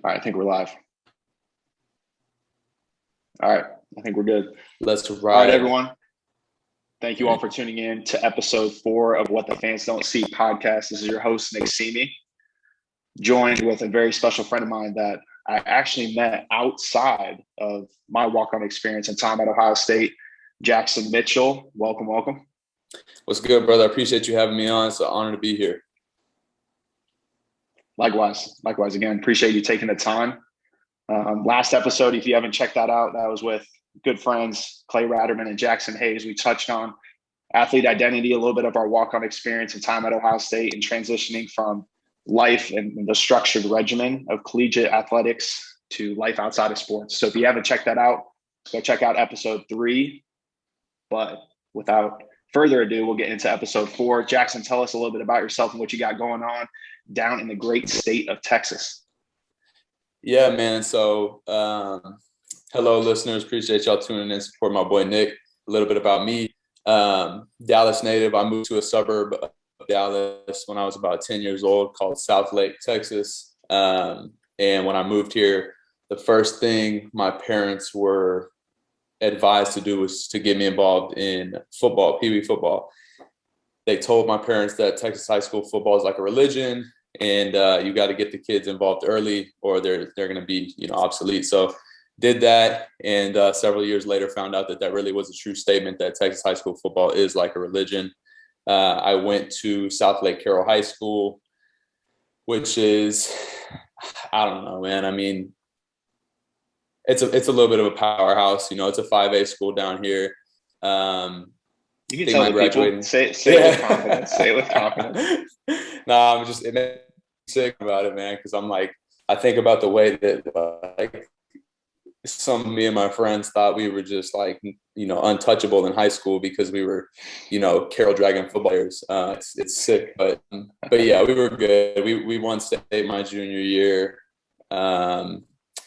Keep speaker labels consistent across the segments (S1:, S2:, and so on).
S1: All right, I think we're live. All right, I think we're good.
S2: Let's
S1: All right,
S2: ride.
S1: everyone. Thank you all for tuning in to episode 4 of What the Fans Don't See podcast. This is your host, Nick Simi, joined with a very special friend of mine that I actually met outside of my walk-on experience and time at Ohio State, Jackson Mitchell. Welcome, welcome.
S2: What's good, brother? I appreciate you having me on. It's an honor to be here.
S1: Likewise. Again, appreciate you taking the time. Last episode, if you haven't checked that out, that was with good friends Clay Ratterman and Jackson Hayes. We touched on athlete identity, a little bit of our walk-on experience and time at Ohio State, and transitioning from life and the structured regimen of collegiate athletics to life outside of sports. So if you haven't checked that out, go check out episode 3. But without further ado, we'll get into episode 4. Jackson, tell us a little bit about yourself and what you got going on down in the great state of Texas.
S2: Yeah, man. So, hello, listeners. Appreciate y'all tuning in. Support my boy Nick. A little bit about me. Dallas native. I moved to a suburb of Dallas when I was about 10 years old, called Southlake, Texas. And when I moved here, the first thing my parents were advised to do was to get me involved in football, Pee Wee football. They told my parents that Texas high school football is like a religion, and you got to get the kids involved early, or they're going to be obsolete. So did that, and several years later found out that really was a true statement, that Texas high school football is like a religion. I went to Southlake Carrol High School, which is, I don't know, man. I mean, it's a little bit of a powerhouse. It's a 5A school down here.
S1: You can tell the people. Say it with confidence. Say it with confidence.
S2: No, it makes me sick about it, man, because I'm like, I think about the way that like some of me and my friends thought we were just like, untouchable in high school because we were, Carroll Dragon football players. It's sick, but yeah, we were good. We won state my junior year, and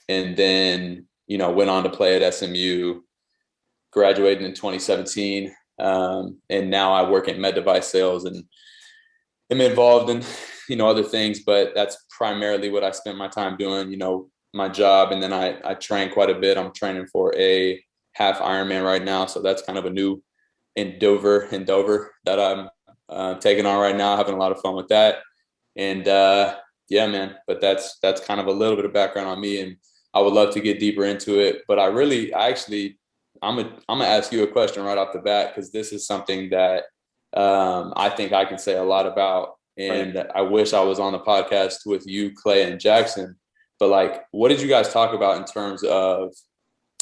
S2: then went on to play at SMU. Graduated in 2017. And now I work in med device sales and am involved in, other things, but that's primarily what I spend my time doing, my job. And then I train quite a bit. I'm training for a half Ironman right now. So that's kind of a new endeavor that I'm taking on right now, having a lot of fun with that. And yeah, man, but that's kind of a little bit of background on me, and I would love to get deeper into it. But I'm gonna ask you a question right off the bat, because this is something that I think I can say a lot about, and
S1: Right.
S2: I wish I was on the podcast with you, Clay, and Jackson. But like, what did you guys talk about in terms of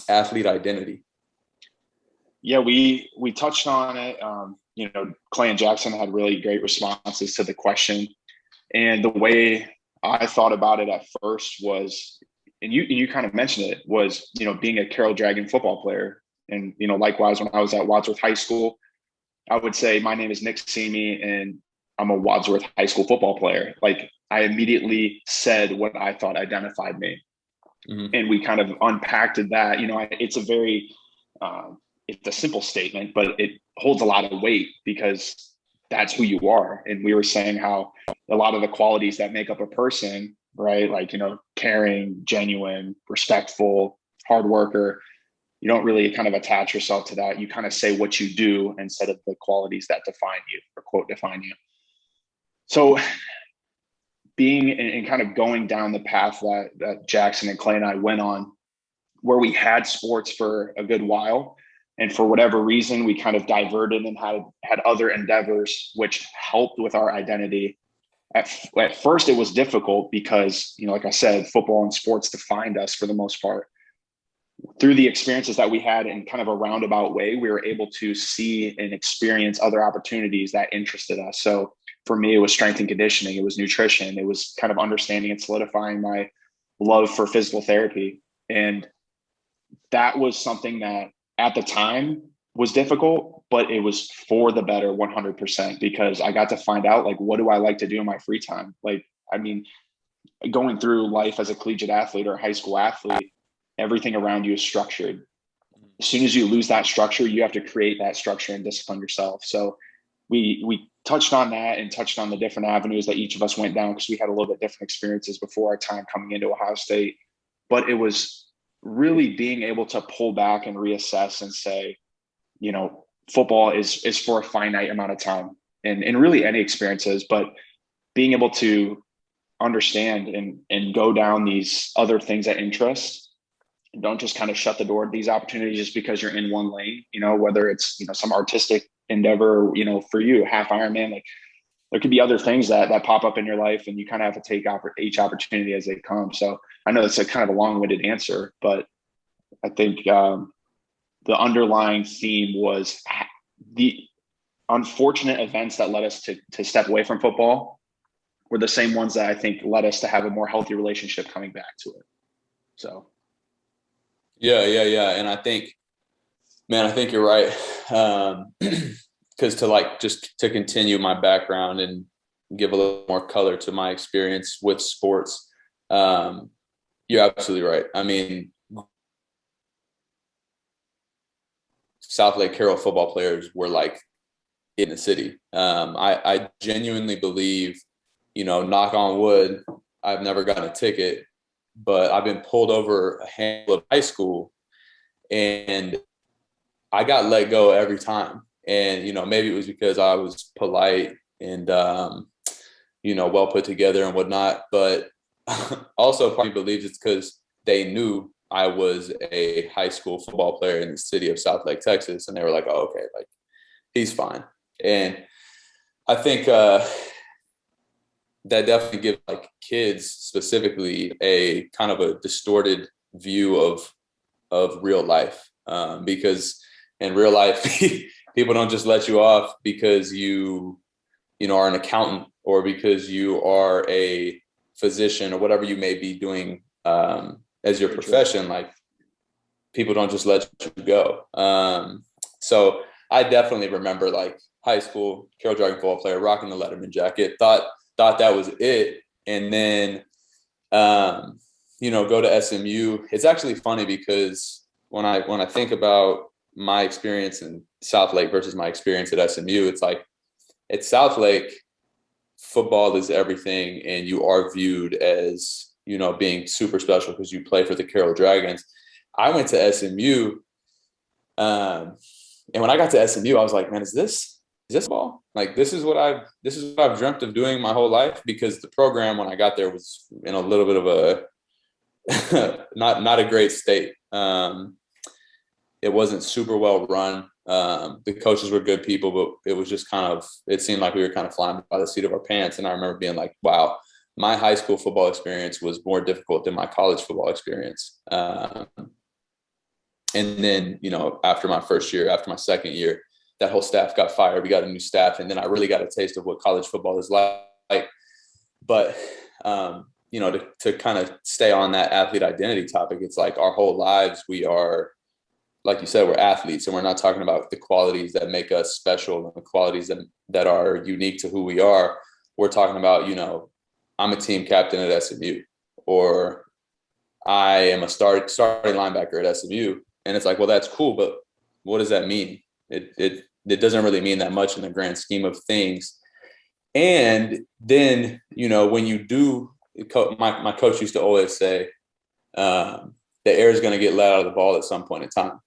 S2: athlete identity?
S1: Yeah, we touched on it. Clay and Jackson had really great responses to the question, and the way I thought about it at first was, and you kind of mentioned it, was being a Carroll Dragon football player, and likewise when I was at Wadsworth High School, I would say my name is Nick Simi, and I'm a Wadsworth High School football player. Like, I immediately said what I thought identified me,
S2: Mm-hmm.
S1: and we kind of unpacked that. It's a very it's a simple statement, but it holds a lot of weight because that's who you are. And we were saying how a lot of the qualities that make up a person, right? Like, caring, genuine, respectful, hard worker, you don't really kind of attach yourself to that. You kind of say what you do instead of the qualities that define you, or quote define you. So being and kind of going down the path that Jackson and Clay and I went on, where we had sports for a good while, and for whatever reason we kind of diverted and had other endeavors which helped with our identity. At first it was difficult because, like I said, football and sports defined us for the most part. Through the experiences that we had in kind of a roundabout way, we were able to see and experience other opportunities that interested us. So for me, it was strength and conditioning, it was nutrition, it was kind of understanding and solidifying my love for physical therapy. And that was something that at the time was difficult, but it was for the better 100%, because I got to find out, like, what do I like to do in my free time? Like, I mean, going through life as a collegiate athlete or a high school athlete, everything around you is structured. As soon as you lose that structure, you have to create that structure and discipline yourself. So we touched on that and touched on the different avenues that each of us went down, because we had a little bit different experiences before our time coming into Ohio State. But it was really being able to pull back and reassess and say, football is for a finite amount of time, and really any experiences, but being able to understand and go down these other things that interest, and don't just kind of shut the door to these opportunities just because you're in one lane, whether it's, some artistic endeavor, for you, half Ironman, like there could be other things that pop up in your life, and you kind of have to take each opportunity as they come. So I know it's a kind of a long-winded answer, but I think the underlying theme was the unfortunate events that led us to step away from football were the same ones that I think led us to have a more healthy relationship coming back to it. So.
S2: Yeah. And I think you're right. Because to continue my background and give a little more color to my experience with sports, you're absolutely right. I mean, Southlake Carrol football players were like in the city. I genuinely believe, knock on wood, I've never gotten a ticket, but I've been pulled over a handful of high school, and I got let go every time. And, maybe it was because I was polite and, well put together and whatnot. But also part of me believes it's because they knew I was a high school football player in the city of Southlake, Texas. And they were like, oh, okay, like he's fine. And I think that definitely gives like kids specifically a kind of a distorted view of real life, because in real life, people don't just let you off because you are an accountant or because you are a physician or whatever you may be doing as your profession. Like, people don't just let you go. So I definitely remember like high school, Carroll Dragon football player, rocking the Letterman jacket, thought that was it. And then, go to SMU. It's actually funny because when I think about my experience in Southlake versus my experience at SMU, it's like at Southlake, football is everything, and you are viewed as, being super special because you play for the Carroll Dragons. I went to SMU, and when I got to SMU, I was like, man, is this ball? Like, this is what I've dreamt of doing my whole life, because the program when I got there was in a little bit of a not a great state. It wasn't super well run. The coaches were good people, but it was just it seemed like we were kind of flying by the seat of our pants. And I remember being like, wow, my high school football experience was more difficult than my college football experience. And then, after my first year, after my second year, that whole staff got fired. We got a new staff. And then I really got a taste of what college football is like. But, to kind of stay on that athlete identity topic, it's like our whole lives, we are, like you said, we're athletes, and we're not talking about the qualities that make us special and the qualities that are unique to who we are. We're talking about, I'm a team captain at SMU, or I am a starting linebacker at SMU. And it's like, well, that's cool, but what does that mean? It doesn't really mean that much in the grand scheme of things. And then, when you do, my coach used to always say, the air is going to get let out of the ball at some point in time.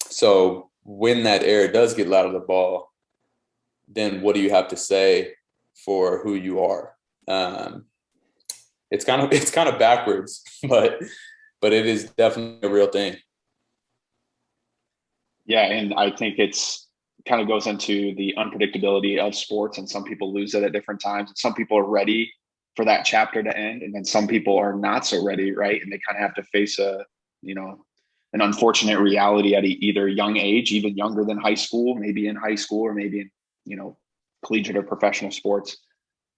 S2: So when that air does get let out of the ball, then what do you have to say for who you are? It's kind of backwards, but it is definitely a real thing.
S1: Yeah. And I think it's kind of goes into the unpredictability of sports, and some people lose it at different times. Some people are ready for that chapter to end, and then some people are not so ready. Right. And they kind of have to face an unfortunate reality at either young age, even younger than high school, maybe in high school, or maybe in, collegiate or professional sports.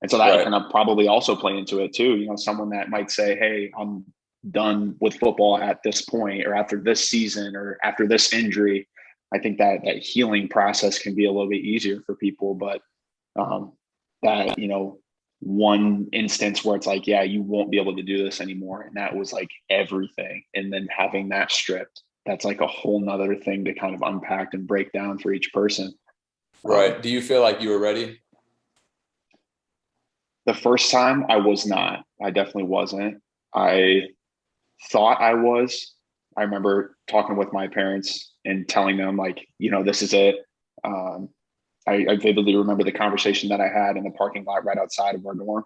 S1: And so that
S2: Right.
S1: kind of probably also play into it too. Someone that might say, hey, I'm done with football at this point, or after this season, or after this injury. I think that healing process can be a little bit easier for people, but that, one instance where it's like, yeah, you won't be able to do this anymore. And that was like everything. And then having that stripped, that's like a whole nother thing to kind of unpack and break down for each person.
S2: Right. Do you feel like you were ready?
S1: The first time I was not. I definitely wasn't. I thought I was. I remember talking with my parents and telling them, like, this is it. Um, I vividly remember the conversation that I had in the parking lot right outside of our dorm.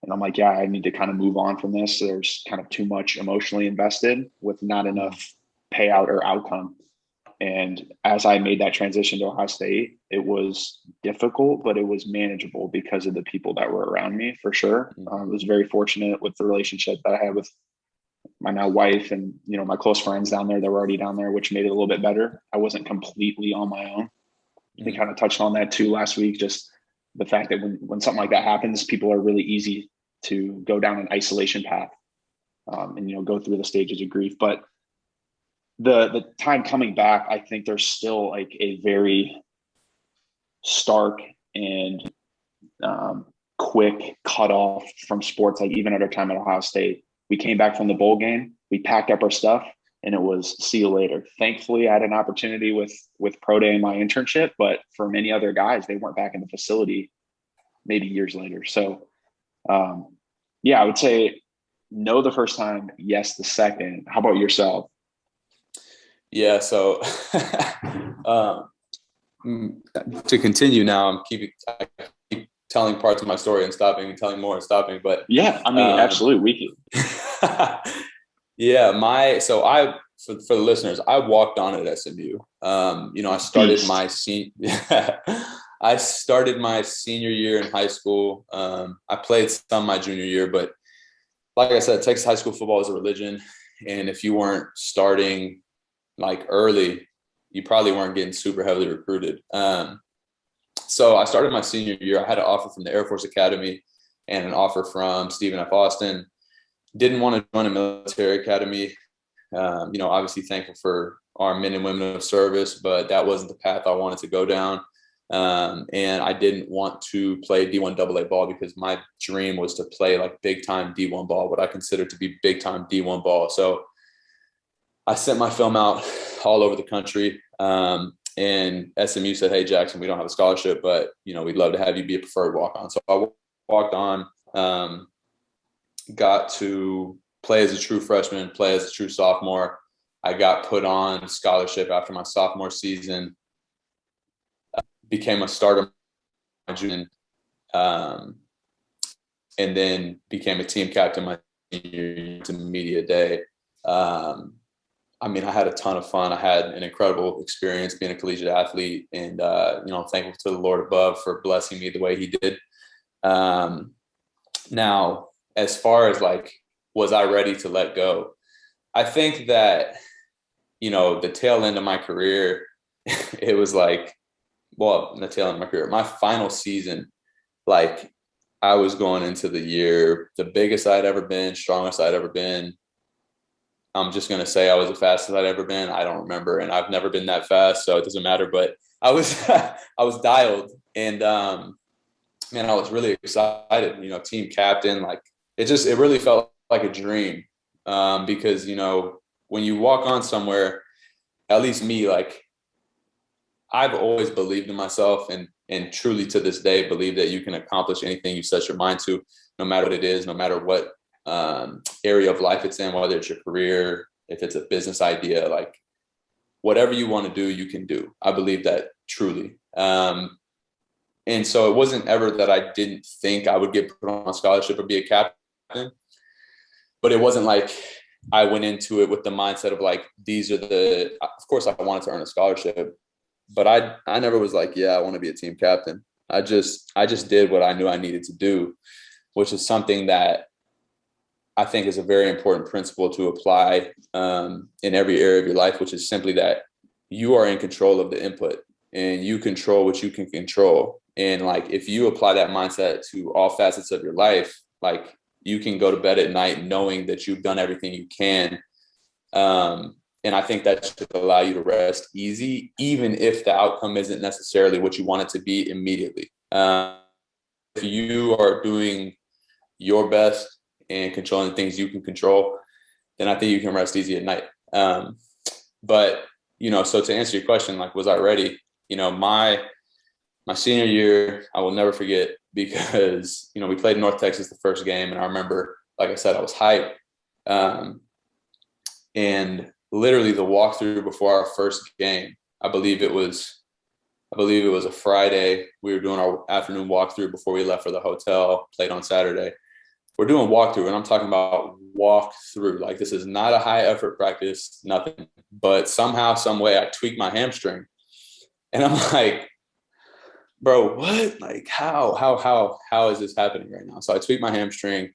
S1: And I'm like, yeah, I need to kind of move on from this. There's kind of too much emotionally invested with not enough payout or outcome. And as I made that transition to Ohio State, it was difficult, but it was manageable because of the people that were around me, for sure. I was very fortunate with the relationship that I had with my now wife and, my close friends down there that were already down there, which made it a little bit better. I wasn't completely on my own. We kind of touched on that too last week, just the fact that when something like that happens, people are really easy to go down an isolation path, and go through the stages of grief. But the time coming back, I think there's still like a very stark and quick cutoff from sports. Like even at our time at Ohio State, we came back from the bowl game, we packed up our stuff, and it was see you later. Thankfully, I had an opportunity with Pro Day and my internship, but for many other guys, they weren't back in the facility maybe years later. So, yeah, I would say no the first time, yes the second. How about yourself?
S2: Yeah. So to continue now, I keep telling parts of my story and stopping and telling more and stopping. But
S1: yeah, I mean, absolutely, we can.
S2: Yeah, for the listeners, I walked on at SMU. I started I started my senior year in high school. I played some my junior year, but like I said, Texas high school football is a religion, and if you weren't starting like early, you probably weren't getting super heavily recruited. So I started my senior year. I had an offer from the Air Force Academy and an offer from Stephen F. Austin. Didn't want to join a military academy. Obviously thankful for our men and women of service, but that wasn't the path I wanted to go down. And I didn't want to play D1 AA ball because my dream was to play like big time D1 ball, what I consider to be big time D1 ball. So I sent my film out all over the country. And SMU said, "Hey, Jackson, we don't have a scholarship, but, we'd love to have you be a preferred walk-on." So I walked on, got to play as a true freshman, play as a true sophomore. I got put on scholarship after my sophomore season, became a starter my junior, and then became a team captain my senior year to media day. I had a ton of fun. I had an incredible experience being a collegiate athlete, and I'm thankful to the Lord above for blessing me the way He did. Now, as far as like, was I ready to let go? I think that, the tail end of my career, it was like, well, the tail end of my career, my final season, like I was going into the year, the biggest I'd ever been, strongest I'd ever been. I'm just going to say I was the fastest I'd ever been. I don't remember. And I've never been that fast, so it doesn't matter, but I was, I was dialed, and, man, I was really excited, team captain, like it really felt like a dream. Because, when you walk on somewhere, at least me, like I've always believed in myself, and truly to this day believe that you can accomplish anything you set your mind to, no matter what it is, no matter what area of life it's in, whether it's your career, if it's a business idea, like whatever you want to do, you can do. I believe that truly. And so it wasn't ever that I didn't think I would get put on a scholarship or be a captain, but it wasn't like I went into it with the mindset of like, of course I wanted to earn a scholarship, but I never was like, yeah, I want to be a team captain. I just did what I knew I needed to do, which is something that I think is a very important principle to apply in every area of your life, which is simply that you are in control of the input and you control what you can control. And like, if you apply that mindset to all facets of your life, like you can go to bed at night knowing that you've done everything you can. And I think that should allow you to rest easy, even if the outcome isn't necessarily what you want it to be immediately. If you are doing your best and controlling the things you can control, then I think you can rest easy at night. But, so to answer your question, like, was I ready? my senior year, I will never forget because, we played North Texas the first game. And I remember, like I said, I was hyped. And literally the walkthrough before our first game, I believe it was a Friday. We were doing our afternoon walkthrough before we left for the hotel, played on Saturday. We're doing walkthrough, and I'm talking about walkthrough. Like, this is not a high effort practice, nothing. But somehow, some way, I tweaked my hamstring. And I'm like, bro, what? Like, how is this happening right now? So I tweaked my hamstring.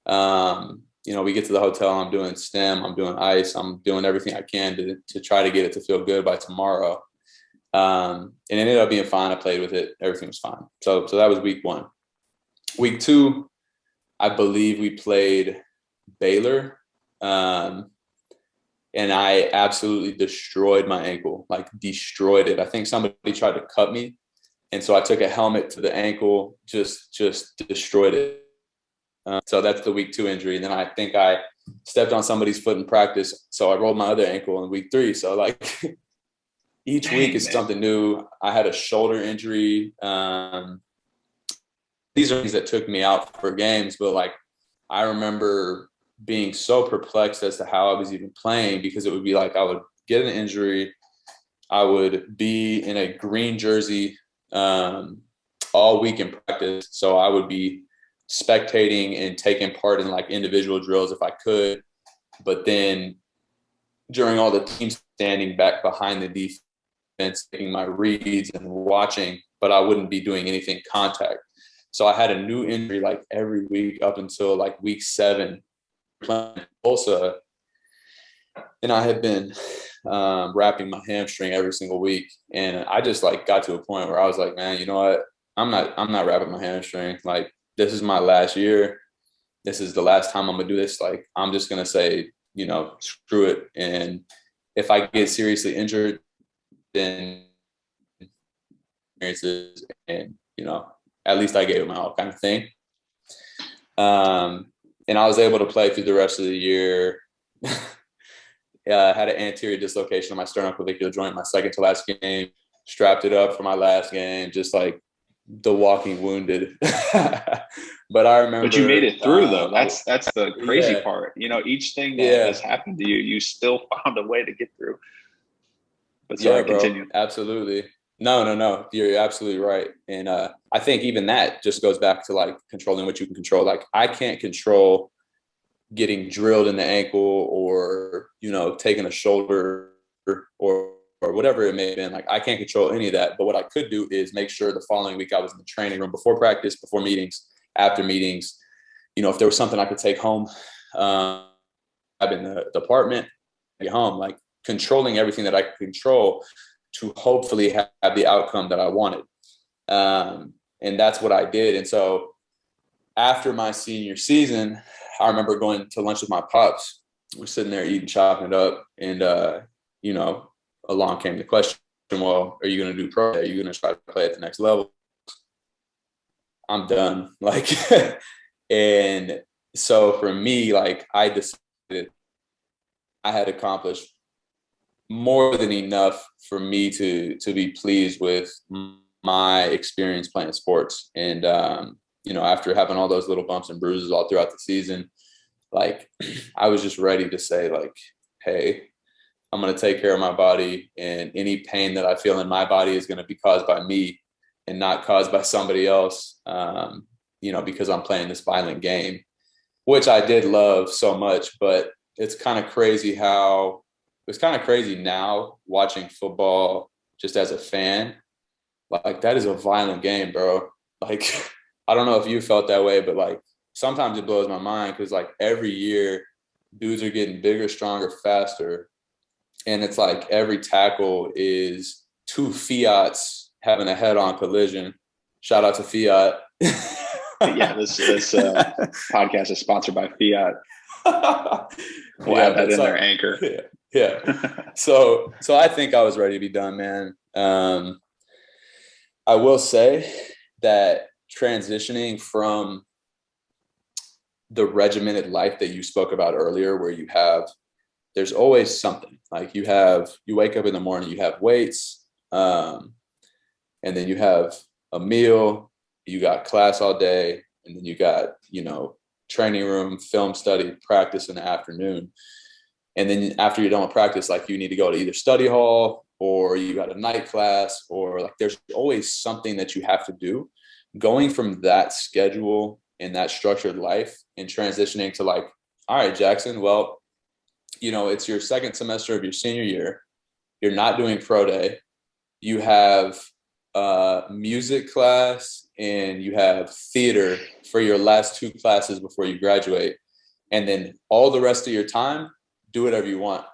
S2: We get to the hotel, I'm doing stem, I'm doing ice, I'm doing everything I can to try to get it to feel good by tomorrow. And it ended up being fine. I played with it. Everything was fine. So that was week 1. Week 2, I believe we played Baylor. And I absolutely destroyed my ankle, like destroyed it. I think somebody tried to cut me. And so I took a helmet to the ankle, just destroyed it. So that's the week 2 injury. And then I think I stepped on somebody's foot in practice. So I rolled my other ankle in week 3. So like each week is something new. I had a shoulder injury. These are things that took me out for games, but like, I remember being so perplexed as to how I was even playing, because it would be like, I would get an injury. I would be in a green jersey all week in practice. So I would be spectating and taking part in like individual drills if I could. But then during all the teams, standing back behind the defense, taking my reads and watching, but I wouldn't be doing anything contact. So I had a new injury like every week up until like week 7 playing Tulsa. And I had been wrapping my hamstring every single week. And I just like got to a point where I was like, man, you know what? I'm not wrapping my hamstring. Like, this is my last year. This is the last time I'm gonna do this. Like, I'm just gonna say, screw it. And if I get seriously injured, then experiences and, at least I gave it my all, kind of thing. And I was able to play through the rest of the year. I had an anterior dislocation of my sternoclavicular joint my second to last game, strapped it up for my last game, just like the walking wounded. But I remember.
S1: But you made it through, though. That's the crazy part. Each thing that has happened to you, you still found a way to get through. But sorry, continue.
S2: Absolutely. No. You're absolutely right. And I think even that just goes back to like controlling what you can control. Like, I can't control getting drilled in the ankle or, taking a shoulder or whatever it may have been. Like, I can't control any of that. But what I could do is make sure the following week I was in the training room before practice, before meetings, after meetings. If there was something I could take home, I'm in the apartment, get home, like controlling everything that I could control to hopefully have the outcome that I wanted. And that's what I did. And so after my senior season, I remember going to lunch with my pops. We're sitting there eating, chopping it up. And, along came the question, well, are you going to do pro? Are you going to try to play at the next level? I'm done. Like, and so for me, like, I decided I had accomplished more than enough for me to be pleased with my experience playing sports. And, after having all those little bumps and bruises all throughout the season, like, I was just ready to say, like, hey, I'm going to take care of my body, and any pain that I feel in my body is going to be caused by me and not caused by somebody else, because I'm playing this violent game, which I did love so much. But it's kind of crazy now watching football just as a fan. Like, that is a violent game, bro. Like, I don't know if you felt that way, but like, sometimes it blows my mind because like every year dudes are getting bigger, stronger, faster. And it's like every tackle is 2 Fiats having a head-on collision. Shout out to Fiat.
S1: Yeah, this podcast is sponsored by Fiat. We'll add that in their anchor.
S2: Yeah. So I think I was ready to be done, man. I will say that transitioning from the regimented life that you spoke about earlier, where there's always something. Like, you wake up in the morning, you have weights, and then you have a meal, you got class all day, and then you got, training room, film study, practice in the afternoon. And then after you're done with practice, like you need to go to either study hall or you got a night class, or like there's always something that you have to do. Going from that schedule and that structured life and transitioning to like, all right, Jackson, well, it's your second semester of your senior year. You're not doing pro day. You have music class and you have theater for your last 2 classes before you graduate. And then all the rest of your time, do whatever you want.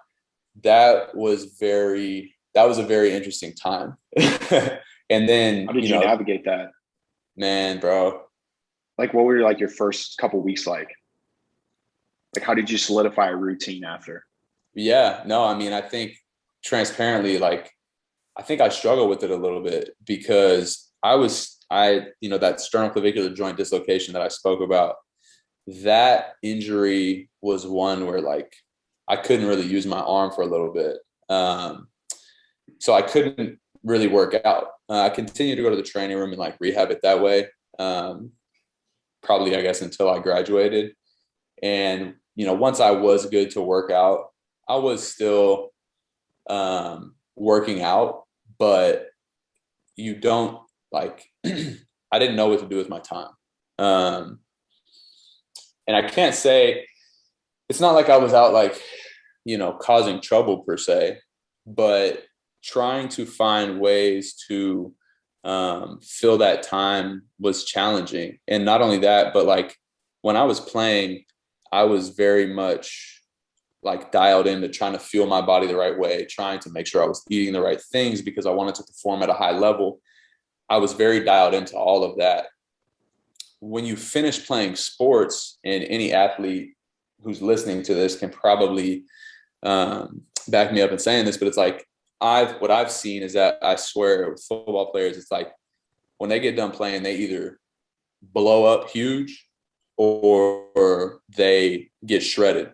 S2: That was a very interesting time. And then,
S1: how did you navigate that?
S2: Man, bro.
S1: Like, what were like your first couple weeks like? Like, how did you solidify a routine after?
S2: Yeah, no, I mean, I think transparently, like, I think I struggle with it a little bit because that sternoclavicular joint dislocation that I spoke about, that injury was one where like I couldn't really use my arm for a little bit. So I couldn't really work out. I continued to go to the training room and like rehab it that way. Probably, I guess, until I graduated. And, once I was good to work out, I was still working out, but you don't like, I didn't know what to do with my time. And I can't say, it's not like I was out like, causing trouble per se, but trying to find ways to fill that time was challenging. And not only that, but like when I was playing, I was very much like dialed into trying to fuel my body the right way, trying to make sure I was eating the right things because I wanted to perform at a high level. I was very dialed into all of that. When you finish playing sports, and any athlete who's listening to this can probably back me up in saying this, but it's like, what I've seen is that, I swear, with football players, it's like when they get done playing, they either blow up huge or they get shredded.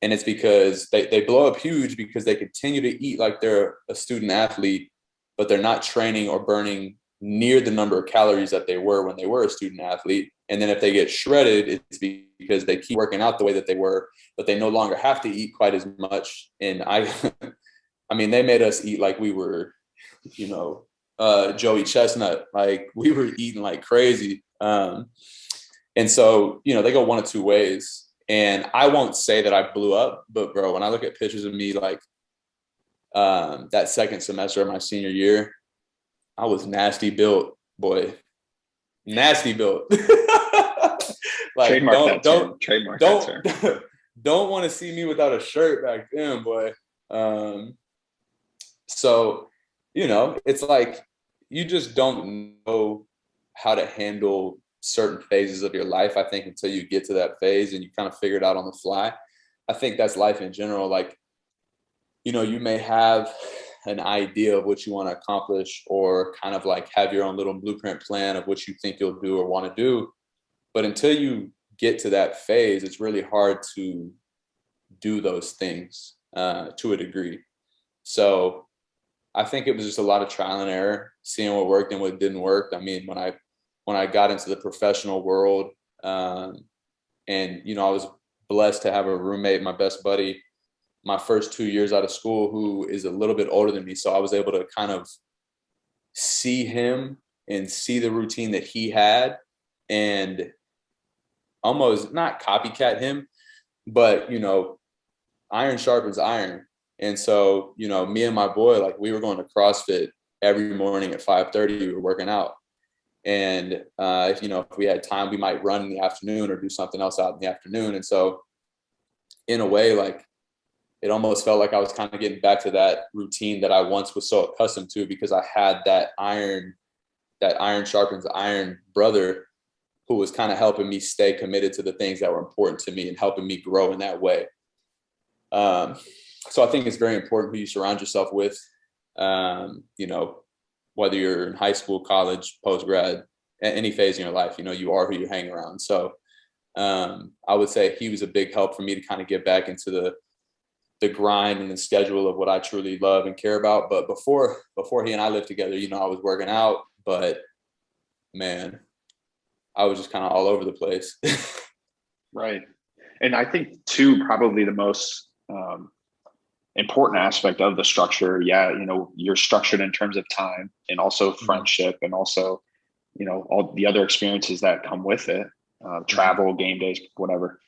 S2: And it's because they blow up huge because they continue to eat like they're a student athlete, but they're not training or burning near the number of calories that they were when they were a student athlete. And then if they get shredded, it's because they keep working out the way that they were, but they no longer have to eat quite as much. And I mean, they made us eat like we were, Joey Chestnut, like we were eating like crazy. And so, they go one of two ways. And I won't say that I blew up, but bro, when I look at pictures of me, like that second semester of my senior year, I was nasty built, boy, nasty built. Like
S1: Trademark that term.
S2: Don't want to see me without a shirt back then, boy. So, it's like, you just don't know how to handle certain phases of your life, I think, until you get to that phase and you kind of figure it out on the fly. I think that's life in general. Like, you may have an idea of what you want to accomplish, or kind of like have your own little blueprint plan of what you think you'll do or want to do. But until you get to that phase, it's really hard to do those things to a degree. So I think it was just a lot of trial and error, seeing what worked and what didn't work. I mean, when I got into the professional world, and, I was blessed to have a roommate, my best buddy, my first 2 years out of school, who is a little bit older than me. So I was able to kind of see him and see the routine that he had, and almost not copycat him, but, iron sharpens iron. And so, me and my boy, like, we were going to CrossFit every morning at 5:30, we were working out. And, if we had time, we might run in the afternoon or do something else out in the afternoon. And so in a way, like, it almost felt like I was kind of getting back to that routine that I once was so accustomed to, because I had that iron sharpens iron brother who was kind of helping me stay committed to the things that were important to me and helping me grow in that way. So I think it's very important who you surround yourself with, whether you're in high school, college, post-grad, any phase in your life, you are who you hang around. So I would say he was a big help for me to kind of get back into the grind and the schedule of what I truly love and care about. But before he and I lived together, I was working out, but man, I was just kind of all over the place.
S1: Right. And I think too, probably the most important aspect of the structure, you're structured in terms of time and also friendship and also, all the other experiences that come with it, travel, game days, whatever.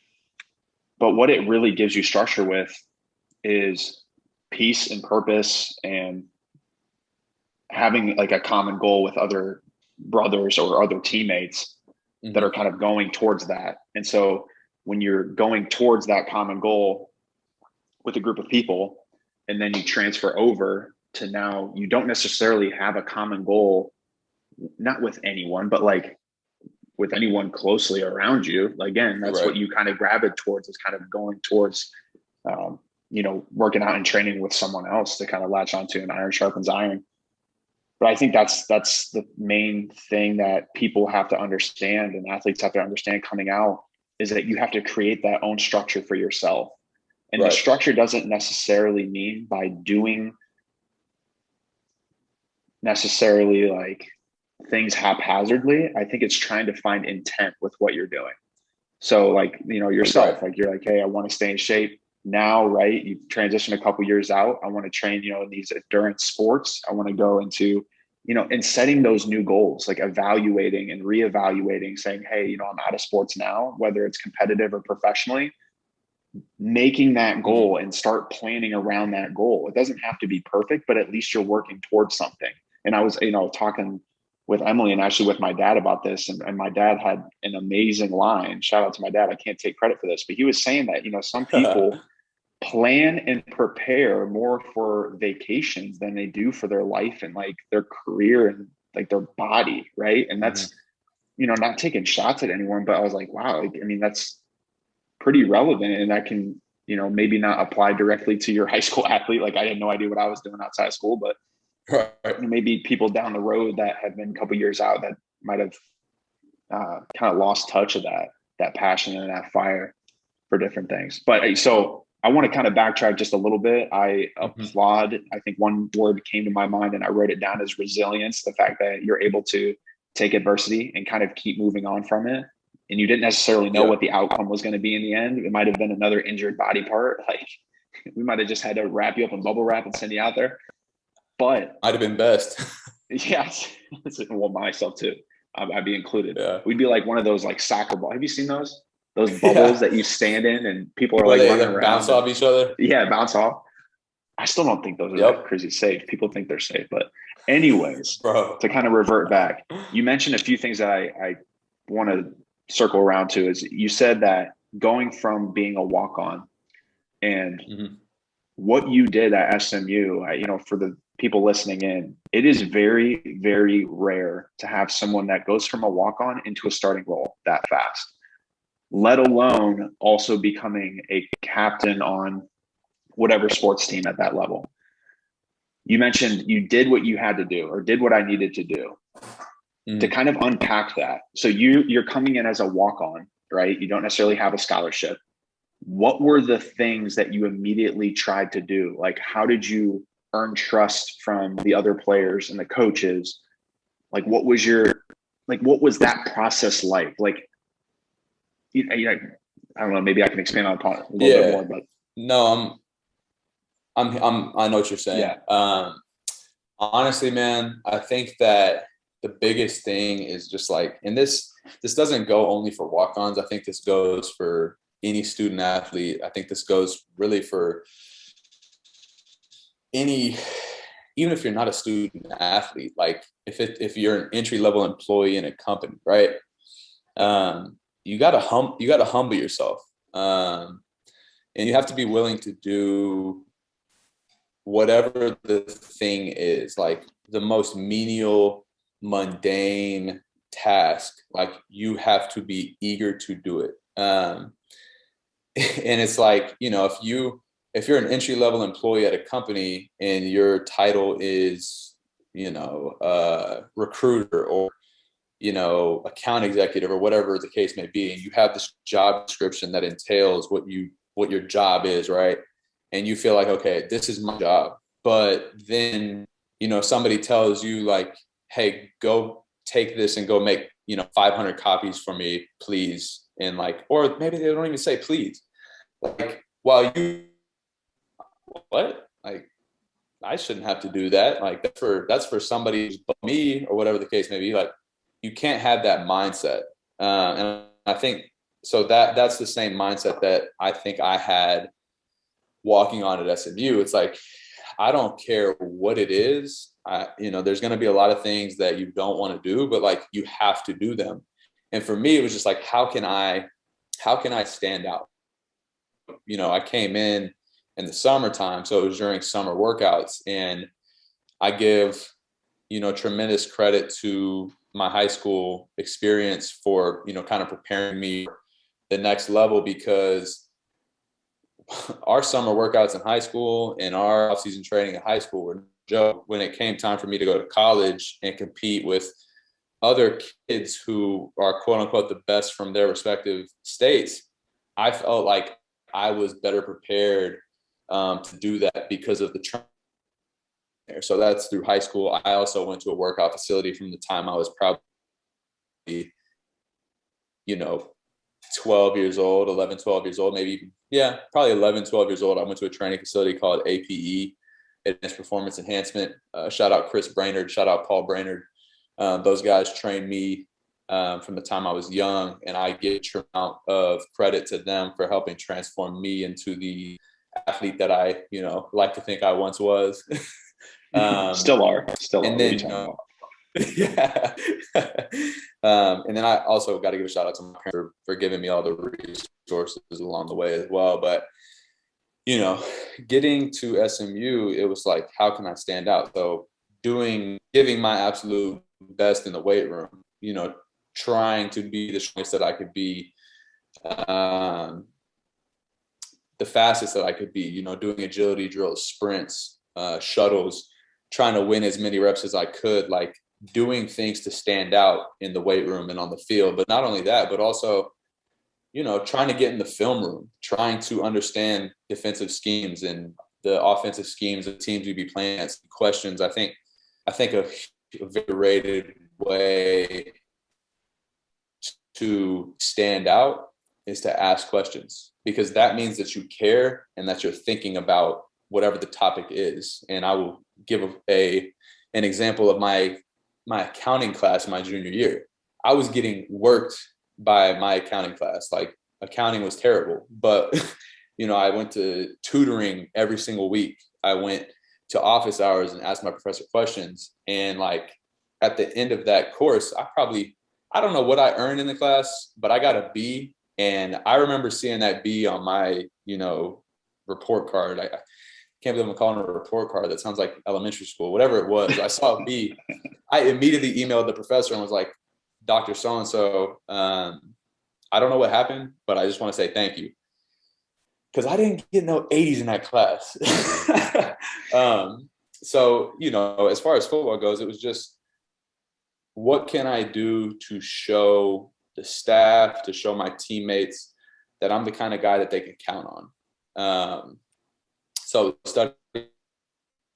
S1: But what it really gives you structure with is peace and purpose and having like a common goal with other brothers or other teammates that are kind of going towards that. And so when you're going towards that common goal with a group of people, and then you transfer over to now you don't necessarily have a common goal, not with anyone, but like with anyone closely around you. Again, that's what you kind of gravitate towards, is kind of going towards, working out and training with someone else to kind of latch onto, an iron sharpens iron. But I think that's the main thing that people have to understand and athletes have to understand coming out, is that you have to create that own structure for yourself. And the structure doesn't necessarily mean by doing necessarily like things haphazardly. I think it's trying to find intent with what you're doing. So like, yourself, like you're like, hey, I want to stay in shape now, right? You transition a couple years out. I want to train, in these endurance sports. I want to go into, and setting those new goals, like evaluating and reevaluating, saying, hey, I'm out of sports now, whether it's competitive or professionally, making that goal and start planning around that goal. It doesn't have to be perfect, but at least you're working towards something. And I was, talking with Emily and actually with my dad about this. And my dad had an amazing line. Shout out to my dad. I can't take credit for this, but he was saying that, some people plan and prepare more for vacations than they do for their life and like their career and like their body. Right. And that's, not taking shots at anyone, but I was like, wow, that's pretty relevant. And that can, maybe not apply directly to your high school athlete. Like I had no idea what I was doing outside of school, but maybe people down the road that have been a couple years out that might have kind of lost touch of that passion and that fire for different things. But so I want to kind of backtrack just a little bit. I applaud, I think one word came to my mind and I wrote it down as resilience. The fact that you're able to take adversity and kind of keep moving on from it. And you didn't necessarily know what the outcome was going to be in the end. It might've been another injured body part. Like we might've just had to wrap you up in bubble wrap and send you out there. But
S2: I'd have been best.
S1: Yes. Well, myself too. I'd be included.
S2: Yeah.
S1: We'd be like one of those like soccer ball. Have you seen those? Those bubbles that you stand in and people are like running around.
S2: Bounce off each other?
S1: Yeah, bounce off. I still don't think those are like crazy safe. People think they're safe. But anyways, to kind of revert back, you mentioned a few things that I want to circle around to. Is you said that going from being a walk-on and what you did at SMU, for the people listening in, it is very, very rare to have someone that goes from a walk-on into a starting role that fast, let alone also becoming a captain on whatever sports team at that level. You mentioned you did what you had to do or did what I needed to do to kind of unpack that. So you're coming in as a walk-on, right? You don't necessarily have a scholarship. What were the things that you immediately tried to do? Like, how did you earn trust from the other players and the coaches? Like, what was that process like? Like, I don't know, maybe I can expand on it a little bit more, but
S2: no, I know what you're saying. Yeah. Honestly, man, I think that the biggest thing is just like, and this doesn't go only for walk-ons. I think this goes for any student athlete. I think this goes really for even if you're not a student athlete, like if you're an entry-level employee in a company, right? You gotta humble yourself. And you have to be willing to do whatever the thing is, like the most menial, mundane task. Like you have to be eager to do it. And it's like, if you're an entry-level employee at a company and your title is, recruiter or, account executive or whatever the case may be, and you have this job description that entails what your job is, right? And you feel like, okay, this is my job. But then, somebody tells you like, hey, go take this and go make, 500 copies for me, please. And like, or maybe they don't even say please. Like, while you, what? Like, I shouldn't have to do that. Like, that's for somebody who's me, or whatever the case may be. Like, you can't have that mindset. And I think, so that's the same mindset that I think I had walking on at SMU. It's like, I don't care what it is. There's going to be a lot of things that you don't want to do, but like, you have to do them. And for me, it was just like, how can I stand out? I came in the summertime, so it was during summer workouts, and I give, tremendous credit to my high school experience for, kind of preparing me for the next level, because our summer workouts in high school and our off-season training in high school were joke. When it came time for me to go to college and compete with other kids who are quote unquote the best from their respective states, I felt like I was better prepared to do that because of the training. So that's through high school. I also went to a workout facility from the time I was probably, 12 years old, 11, 12 years old, maybe, probably 11, 12 years old. I went to a training facility called APE, Advanced Performance Enhancement. Shout out Chris Brainerd, shout out Paul Brainerd. Those guys trained me from the time I was young, and I give a amount of credit to them for helping transform me into the athlete that I, like to think I once was.
S1: Still are.
S2: And then, yeah. And then I also got to give a shout out to my parents for giving me all the resources along the way as well. But, getting to SMU, it was like, how can I stand out? So giving my absolute best in the weight room, trying to be the strongest that I could be, the fastest that I could be, doing agility drills, sprints, shuttles, trying to win as many reps as I could, like doing things to stand out in the weight room and on the field. But not only that, but also, trying to get in the film room, trying to understand defensive schemes and the offensive schemes of teams you'd be playing against. Questions. I think a very rated way to stand out is to ask questions, because that means that you care and that you're thinking about whatever the topic is. And I will give an example of my accounting class my junior year. I was getting worked by my accounting class. Like, accounting was terrible, but I went to tutoring every single week. I went to office hours and asked my professor questions. And like, at the end of that course, I don't know what I earned in the class, but I got a B. And I remember seeing that B on my, report card. I can't believe I'm calling it a report card. That sounds like elementary school, whatever it was. I saw a B. I immediately emailed the professor and was like, Dr. So-and-so, I don't know what happened, but I just want to say thank you. Because I didn't get no 80s in that class. So, as far as football goes, it was just, what can I do to show the staff, to show my teammates that I'm the kind of guy that they can count on. So studying,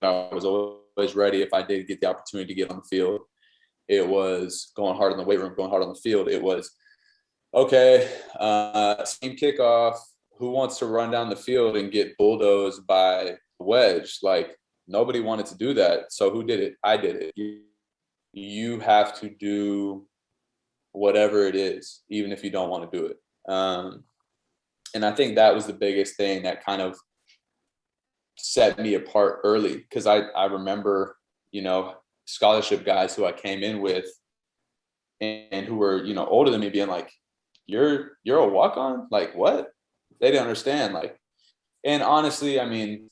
S2: I was always ready if I did get the opportunity to get on the field. It was going hard in the weight room, going hard on the field. It was, okay, team kickoff, who wants to run down the field and get bulldozed by wedge? Like, nobody wanted to do that. So who did it? I did it. You have to do whatever it is, even if you don't want to do it. And I think that was the biggest thing that kind of set me apart early, because I remember, scholarship guys who I came in with and who were, older than me being like, you're a walk-on? Like, what? They didn't understand. Like, and honestly, I mean,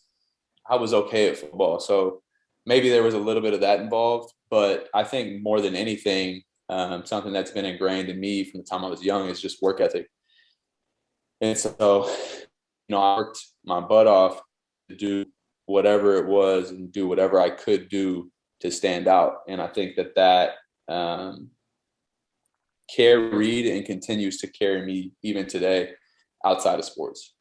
S2: I was okay at football, so maybe there was a little bit of that involved, but I think more than anything, something that's been ingrained in me from the time I was young is just work ethic. And so, I worked my butt off to do whatever it was and do whatever I could do to stand out. And I think that carried and continues to carry me even today outside of sports.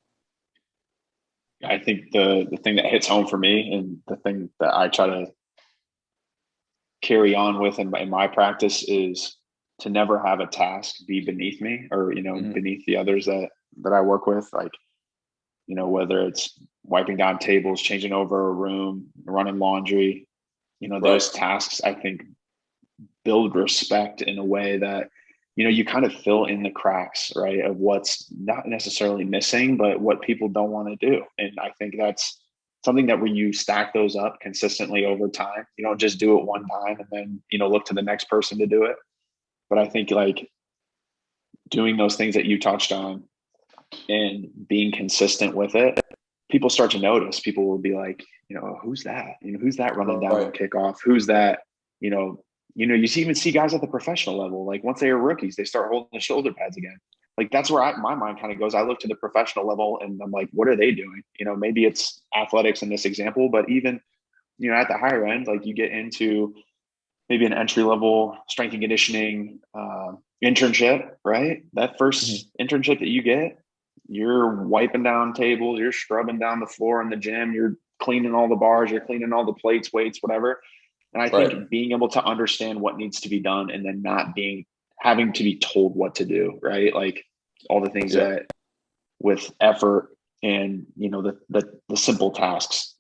S1: I think the thing that hits home for me, and the thing that I try to carry on with in my practice is to never have a task be beneath me or, beneath the others that I work with. Like, whether it's wiping down tables, changing over a room, running laundry, those tasks, I think, build respect in a way that, you kind of fill in the cracks, right, of what's not necessarily missing, but what people don't want to do. And I think that's something that when you stack those up consistently over time, you don't just do it one time and then, look to the next person to do it. But I think like doing those things that you touched on and being consistent with it, people start to notice. People will be like, who's that? Who's that running down on kickoff? Who's that? You even see guys at the professional level, like once they are rookies, they start holding the shoulder pads again. Like that's where my mind kind of goes. I look to the professional level and I'm like, what are they doing? Maybe it's athletics in this example, but even, at the higher end, like you get into maybe an entry level strength and conditioning internship, right? That first internship that you get, you're wiping down tables, you're scrubbing down the floor in the gym, you're cleaning all the bars, you're cleaning all the plates, weights, whatever. And I think being able to understand what needs to be done and then not having to be told what to do, right? Like all the things that with effort and, the simple tasks.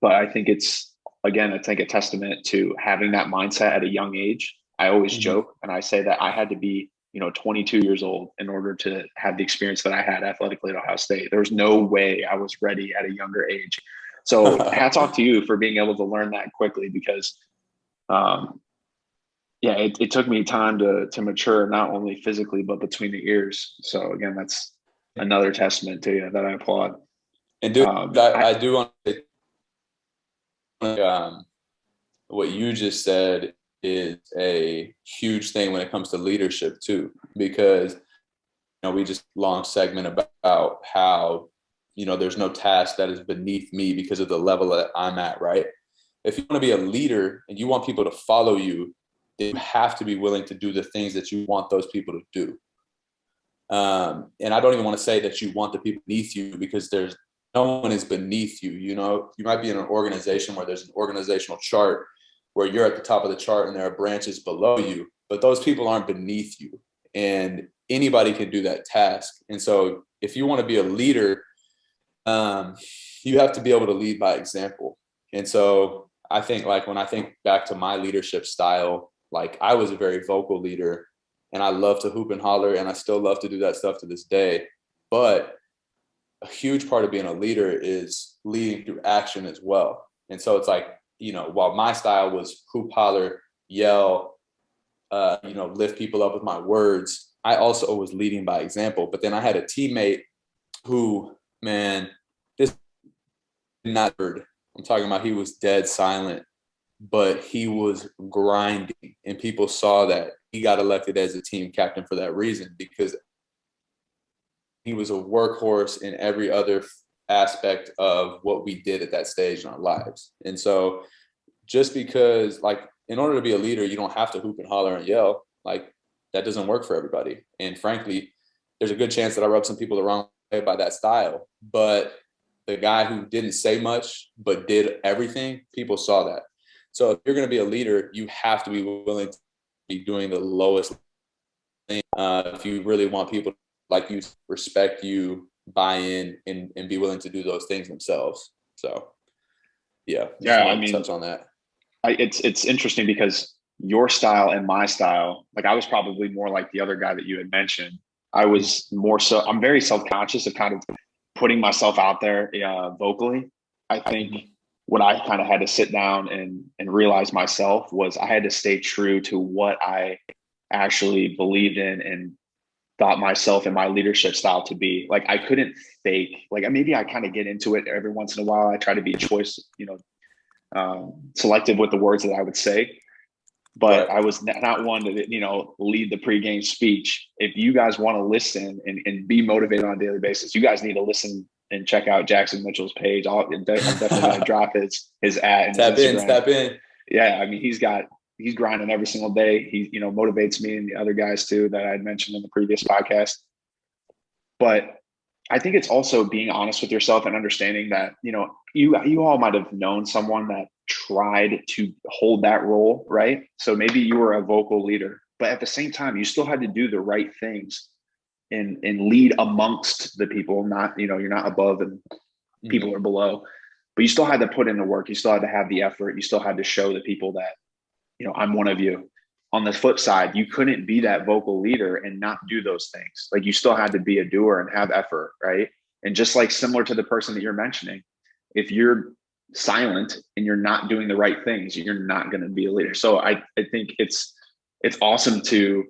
S1: But I think it's a testament to having that mindset at a young age. I always joke and I say that I had to be, 22 years old in order to have the experience that I had athletically at Ohio State. There was no way I was ready at a younger age. So hats off to you for being able to learn that quickly because, it took me time to mature, not only physically, but between the ears. So again, that's another testament to you that I applaud.
S2: And I do want to, what you just said is a huge thing when it comes to leadership too, because, we just launched a segment about how, there's no task that is beneath me because of the level that I'm at, right? If you want to be a leader and you want people to follow you, you have to be willing to do the things that you want those people to do. And I don't even want to say that you want the people beneath you because there's no one is beneath you. You might be in an organization where there's an organizational chart where you're at the top of the chart and there are branches below you, but those people aren't beneath you and anybody can do that task. And so if you want to be a leader, you have to be able to lead by example. And so I think like when I think back to my leadership style, like I was a very vocal leader and I love to hoop and holler and I still love to do that stuff to this day. But a huge part of being a leader is leading through action as well. And so it's like, while my style was hoop, holler, yell, lift people up with my words, I also was leading by example. But then I had a teammate who, man, this not heard. I'm talking about he was dead silent, but he was grinding. And people saw that. He got elected as a team captain for that reason, because he was a workhorse in every other aspect of what we did at that stage in our lives. And so just because, like, in order to be a leader, you don't have to hoop and holler and yell. Like, that doesn't work for everybody. And frankly, there's a good chance that I rubbed some people the wrong way by that style. But the guy who didn't say much but did everything, people saw that. So if you're going to be a leader, you have to be willing to be doing the lowest thing. If you really want people to like you, respect you, buy in, and be willing to do those things themselves. So, I mean, touch on that.
S1: It's interesting because your style and my style, like I was probably more like the other guy that you had mentioned. I was more so, I'm very self-conscious of kind of putting myself out there vocally. I think what I kind of had to sit down and realize myself was I had to stay true to what I actually believed in and thought myself and my leadership style to be. Like I couldn't fake, like maybe I kind of get into it every once in a while. I try to be selective with the words that I would say, but I was not one to, lead the pregame speech. If you guys want to listen and be motivated on a daily basis, you guys need to listen and check out Jackson Mitchell's page. I'm definitely going to drop his ad and
S2: tap in.
S1: Yeah. I mean, he's grinding every single day. He, motivates me and the other guys too, that I had mentioned in the previous podcast. But I think it's also being honest with yourself and understanding that, you all might've known someone that tried to hold that role, right? So maybe you were a vocal leader, but at the same time, you still had to do the right things and lead amongst the people. Not, you know, you're not above and people are below, but you still had to put in the work. You still had to have the effort. You still had to show the people that, you know, I'm one of you. On the flip side, you couldn't be that vocal leader and not do those things. Like, you still had to be a doer and have effort, right? And just like similar to the person that you're mentioning, if you're silent and you're not doing the right things, you're not going to be a leader. So I think it's awesome to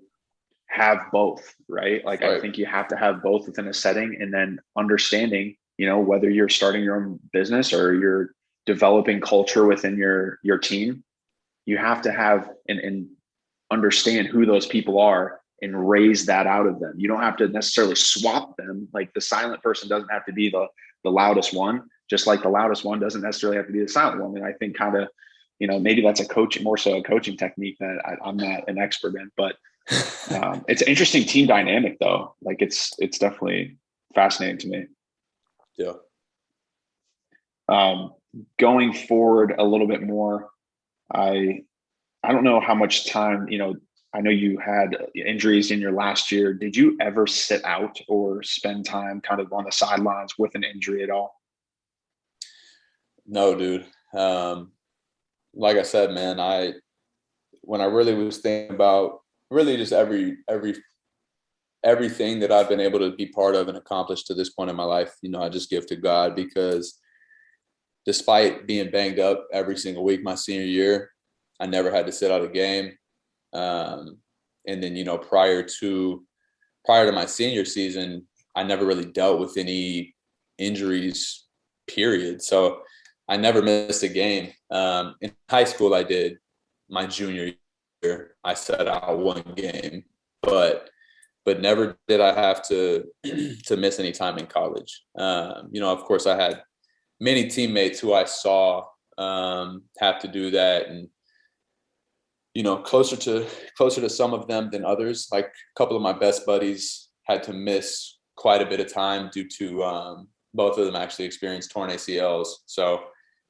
S1: have both, right? Like, I think you have to have both within a setting, and then understanding, you know, whether you're starting your own business or you're developing culture within your team, you have to have and understand who those people are and raise that out of them. You don't have to necessarily swap them. Like, the silent person doesn't have to be the loudest one, just like the loudest one doesn't necessarily have to be the silent one. And I think kind of, you know, maybe that's more so a coaching technique that I'm not an expert in, but it's an interesting team dynamic though. Like, it's definitely fascinating to me.
S2: Yeah.
S1: Going forward a little bit more, I don't know how much time, you know, I know you had injuries in your last year. Did you ever sit out or spend time kind of on the sidelines with an injury at all?
S2: No, dude. Like I said, man, when I really was thinking about really just everything that I've been able to be part of and accomplish to this point in my life, you know, I just give to God, because despite being banged up every single week my senior year, I never had to sit out a game. And then, you know, prior to my senior season, I never really dealt with any injuries, period. So I never missed a game. In high school, I did. My junior year, I sat out one game, but never did I have to miss any time in college. You know, of course, I had many teammates who I saw have to do that, and you know, closer to some of them than others. Like, a couple of my best buddies had to miss quite a bit of time due to both of them actually experienced torn ACLs. So,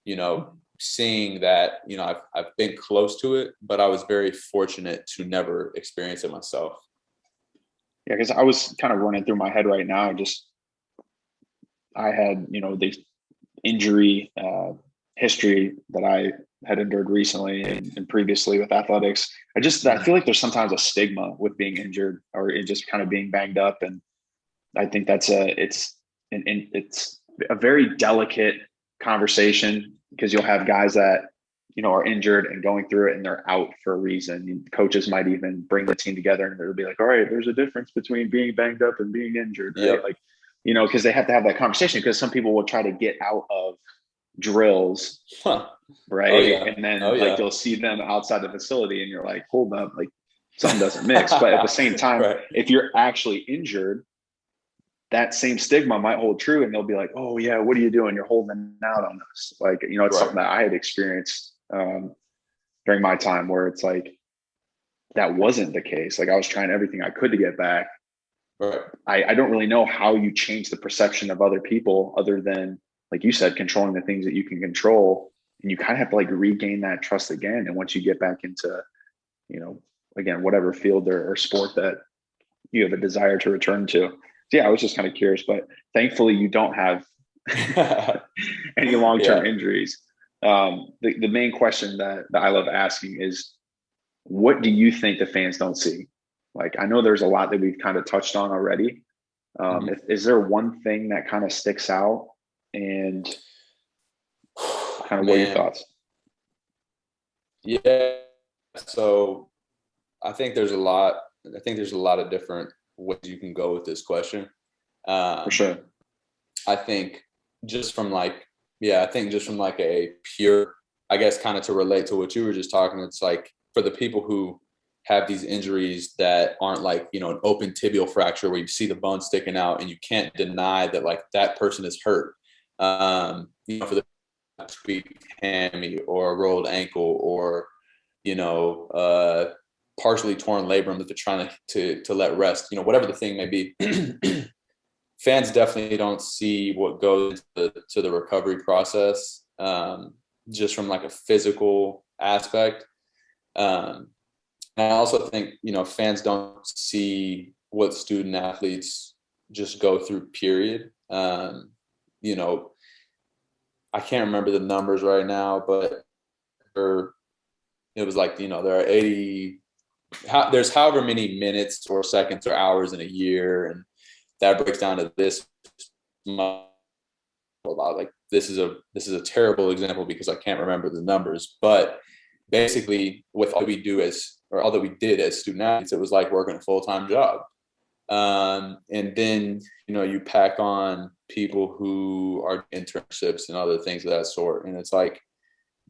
S2: you know, seeing that, you know, I've been close to it, but I was very fortunate to never experience it myself.
S1: Yeah, because I was kind of running through my head right now. I had, you know, the injury history that I had endured recently and previously with athletics. I feel like there's sometimes a stigma with being injured or it just kind of being banged up, and I think it's a very delicate conversation, because you'll have guys that, you know, are injured and going through it and they're out for a reason. Coaches might even bring the team together and they'll be like, all right, there's a difference between being banged up and being injured, right? Yep. Like, you know, because they have to have that conversation, because some people will try to get out of drills, right? Oh, yeah. And then like you'll see them outside the facility and you're like, hold up, like something doesn't mix. But at the same time, if you're actually injured, that same stigma might hold true, and they'll be like, oh yeah, what are you doing? You're holding out on us. Like, you know, it's something that I had experienced during my time, where it's like, that wasn't the case. Like, I was trying everything I could to get back. I don't really know how you change the perception of other people other than, like you said, controlling the things that you can control. And you kind of have to like regain that trust again. And once you get back into, you know, again, whatever field or sport that you have a desire to return to. So yeah, I was just kind of curious, but thankfully you don't have any long-term injuries. The main question that I love asking is, what do you think the fans don't see? Like, I know there's a lot that we've kind of touched on already. Is there one thing that kind of sticks out, and kind of what are your thoughts?
S2: Yeah. So I think there's a lot of different ways you can go with this question.
S1: For sure.
S2: I think just from like a pure, I guess, kind of to relate to what you were just talking, it's like, for the people who have these injuries that aren't like, you know, an open tibial fracture where you see the bone sticking out and you can't deny that like that person is hurt. You know, for the tweaked hammy or a rolled ankle, or, you know, partially torn labrum that they're trying to let rest, you know, whatever the thing may be. Fans definitely don't see what goes into the recovery process. just from like a physical aspect. And I also think, fans don't see what student athletes just go through, period. I can't remember the numbers right now, but it was like, there are there's however many minutes or seconds or hours in a year. And that breaks down to this. Like, this is a terrible example because I can't remember the numbers, but basically with all that we did as student athletes, it was like working a full-time job. And then, you pack on people who are internships and other things of that sort. And it's like,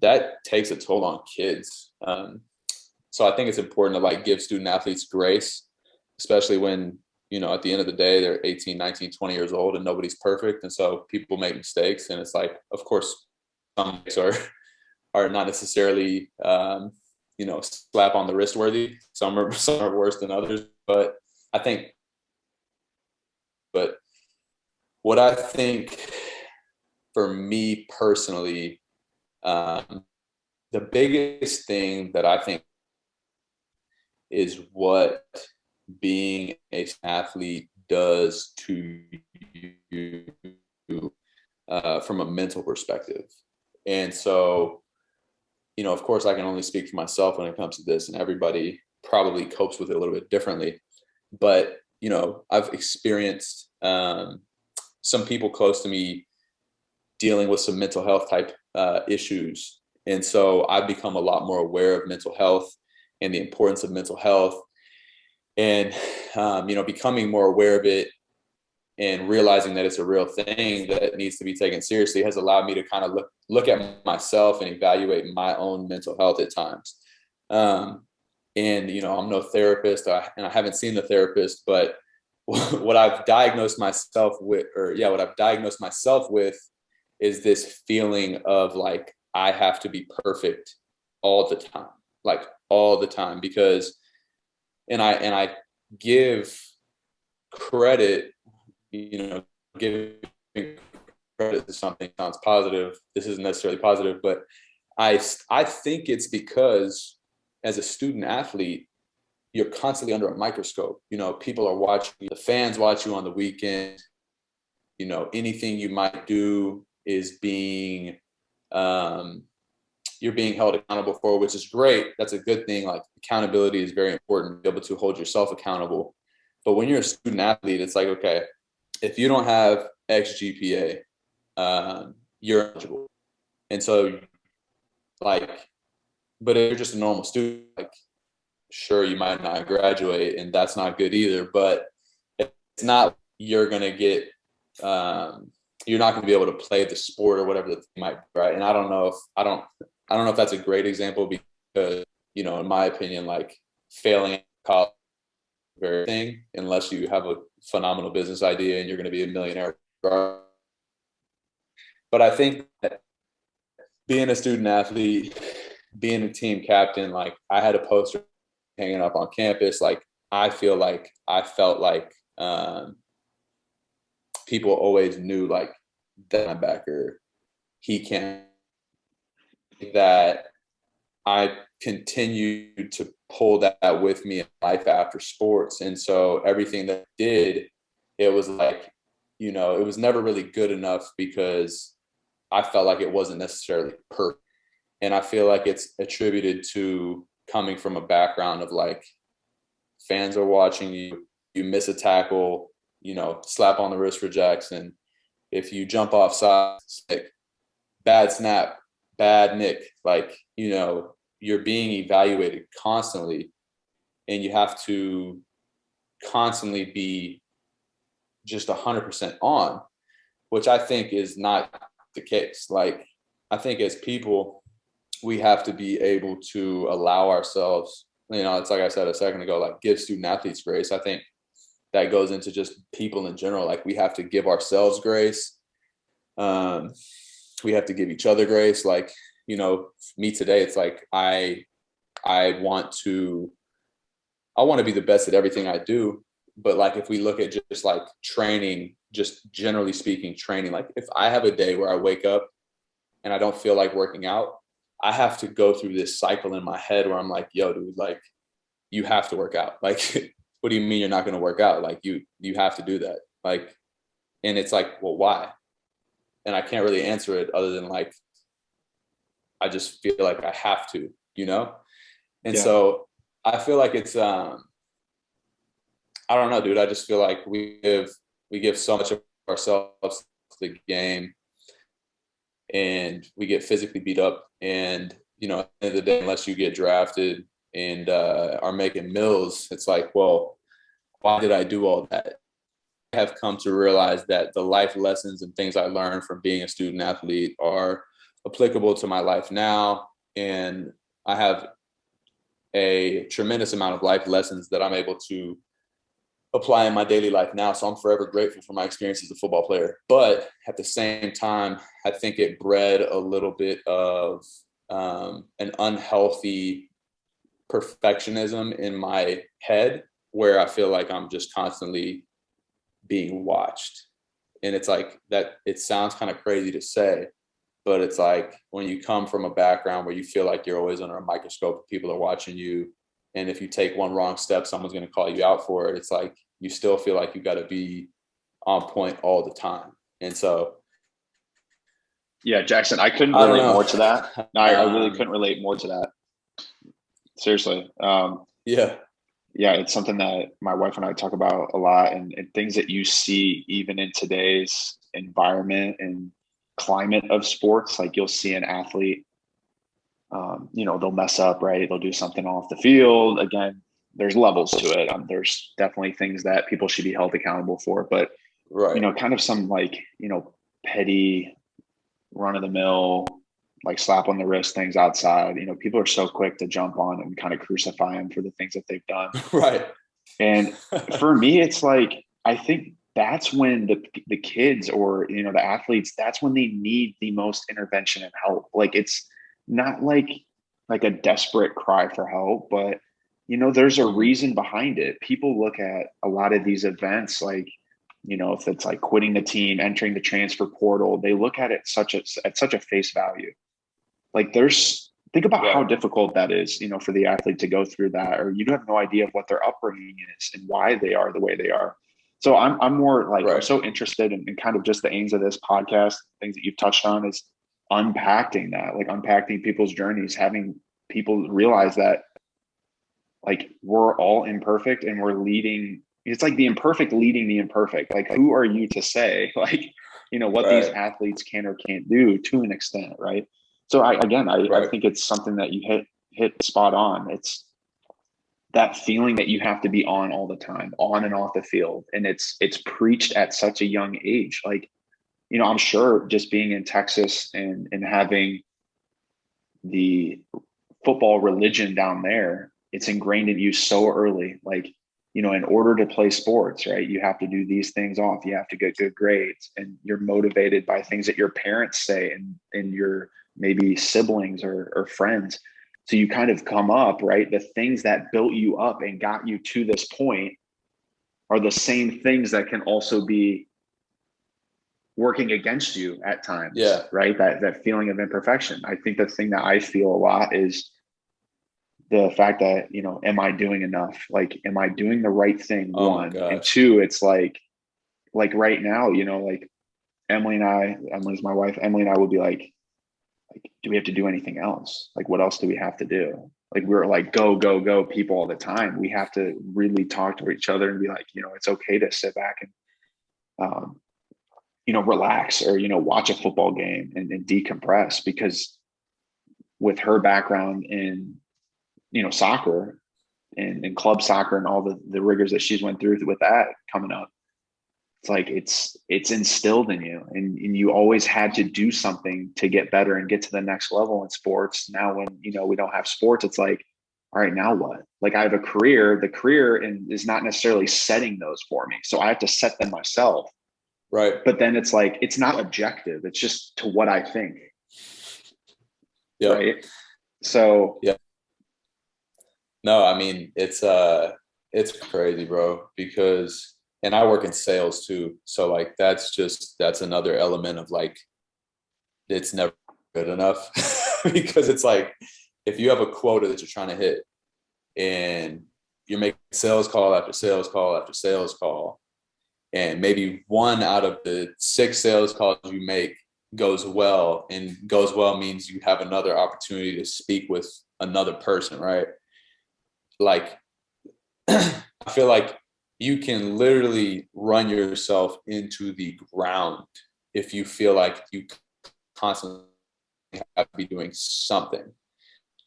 S2: that takes a toll on kids. So I think it's important to like give student athletes grace, especially when, at the end of the day, they're 18, 19, 20 years old and nobody's perfect. And so people make mistakes. And it's like, of course, some mistakes are not necessarily, slap on the wrist worthy. Some are worse than others. But what I think for me personally, the biggest thing that I think is what being an athlete does to you from a mental perspective. And so, of course, I can only speak for myself when it comes to this, and everybody probably copes with it a little bit differently. But, I've experienced some people close to me dealing with some mental health type issues. And so I've become a lot more aware of mental health and the importance of mental health. And, becoming more aware of it and realizing that it's a real thing that needs to be taken seriously has allowed me to kind of look at myself and evaluate my own mental health at times. And, I'm no therapist, and I haven't seen the therapist, but what I've diagnosed myself with is this feeling of like, I have to be perfect all the time, because, and I give credit, giving credit to something sounds positive. This isn't necessarily positive, but I think it's because as a student athlete, you're constantly under a microscope. People are watching, the fans watch you on the weekend. Anything you might do is being, you're being held accountable for, which is great. That's a good thing. Like, accountability is very important, to be able to hold yourself accountable. But when you're a student athlete, it's like, okay, if you don't have X GPA, you're eligible. And so, like, but if you're just a normal student, like, sure, you might not graduate, and that's not good either. But it's not, you're going to get, you're not going to be able to play the sport or whatever that might be, right? And I don't know if that's a great example, because, in my opinion, like, failing at college is a very thing, unless you have a phenomenal business idea and you're going to be a millionaire. But I think that being a student athlete, being a team captain, like, I had a poster hanging up on campus. Like, I felt like people always knew, like, that linebacker, he can, that I continued to pull that with me in life after sports. And so everything that I did, it was like, it was never really good enough, because I felt like it wasn't necessarily perfect. And I feel like it's attributed to coming from a background of, like, fans are watching you, you miss a tackle, slap on the wrist for Jackson. If you jump off sides, like, bad snap, bad nick, like, you're being evaluated constantly, and you have to constantly be just 100% on, which I think is not the case. Like, I think as people, we have to be able to allow ourselves, it's like I said a second ago, like, give student athletes grace. I think that goes into just people in general. Like, we have to give ourselves grace. We have to give each other grace. Like, me today, it's like, I want to be the best at everything I do. But, like, if we look at just like training, just generally speaking, training, like, if I have a day where I wake up and I don't feel like working out, I have to go through this cycle in my head where I'm like, yo, dude, like, you have to work out. Like, what do you mean you're not going to work out? Like, you have to do that. Like, and it's like, well, why? And I can't really answer it other than like, I just feel like I have to, you know? And so I feel like it's, I don't know, dude. I just feel like we give so much of ourselves to the game, and we get physically beat up. And, you know, at the end of the day, unless you get drafted and are making mills, it's like, well, why did I do all that? I have come to realize that the life lessons and things I learned from being a student athlete are applicable to my life now. And I have a tremendous amount of life lessons that I'm able to apply in my daily life now. So I'm forever grateful for my experience as a football player. But at the same time, I think it bred a little bit of an unhealthy perfectionism in my head, where I feel like I'm just constantly being watched. And it's like that, it sounds kind of crazy to say, but it's like when you come from a background where you feel like you're always under a microscope, people are watching you, and if you take one wrong step, someone's going to call you out for it. It's like you still feel like you got to be on point all the time. And so,
S1: yeah, Jackson, I couldn't relate more to that. No, I really couldn't relate more to that. Seriously.
S2: Yeah.
S1: Yeah, it's something that my wife and I talk about a lot, and things that you see even in today's environment and climate of sports. Like, you'll see an athlete, you know, they'll mess up, right? They'll do something off the field. Again, there's levels to it. There's definitely things that people should be held accountable for, but
S2: Right.
S1: you know, kind of some like, you know, petty run of the mill, like slap on the wrist things outside, you know, people are so quick to jump on and kind of crucify them for the things that they've done.
S2: Right.
S1: And for me, it's like, I think that's when the kids, or, you know, the athletes, that's when they need the most intervention and help. Like, it's not like a desperate cry for help, but you know, there's a reason behind it. People look at a lot of these events, like, you know, if it's like quitting the team, entering the transfer portal, they look at it at such a face value. Like, think about how difficult that is, you know, for the athlete to go through that, or you have no idea of what their upbringing is and why they are the way they are. So I'm more like, I'm so interested in kind of just the aims of this podcast, things that you've touched on, is unpacking that, like unpacking people's journeys, having people realize that like we're all imperfect and we're leading. It's like the imperfect leading the imperfect. Like, who are you to say, like, you know, what these athletes can or can't do to an extent, right? So I think it's something that you hit spot on. It's that feeling that you have to be on all the time, on and off the field. And it's preached at such a young age. Like, you know, I'm sure just being in Texas and having the football religion down there, it's ingrained in you so early. Like, you know, in order to play sports, right, you have to do these things off. You have to get good grades, and you're motivated by things that your parents say and your maybe siblings or friends. So you kind of come up, right? The things that built you up and got you to this point are the same things that can also be working against you at times.
S2: Yeah.
S1: Right. That feeling of imperfection. I think the thing that I feel a lot is the fact that, you know, am I doing enough? Like, am I doing the right thing? One, and two, it's like right now, you know, like Emily's my wife, Emily and I will be like, do we have to do anything else? Like, what else do we have to do? Like, we're like, go people all the time. We have to really talk to each other and be like, you know, it's okay to sit back and, you know, relax, or, you know, watch a football game and decompress. Because with her background in, you know, soccer and club soccer and all the rigors that she's went through with that coming up, it's like it's instilled in you, and you always had to do something to get better and get to the next level in sports. Now, when, you know, we don't have sports, it's like, all right, now what? Like, I have a career. The career is not necessarily setting those for me, so I have to set them myself.
S2: Right.
S1: But then it's like, it's not objective. It's just to what I think.
S2: Yeah.
S1: Right. So
S2: yeah. No, I mean, it's crazy, bro, because, and I work in sales too. So like, that's another element of like, it's never good enough because it's like, if you have a quota that you're trying to hit and you're making sales call after sales call after sales call, and maybe 1 out of the 6 sales calls you make goes well, and goes well means you have another opportunity to speak with another person, right? Like, I feel like you can literally run yourself into the ground if you feel like you constantly have to be doing something.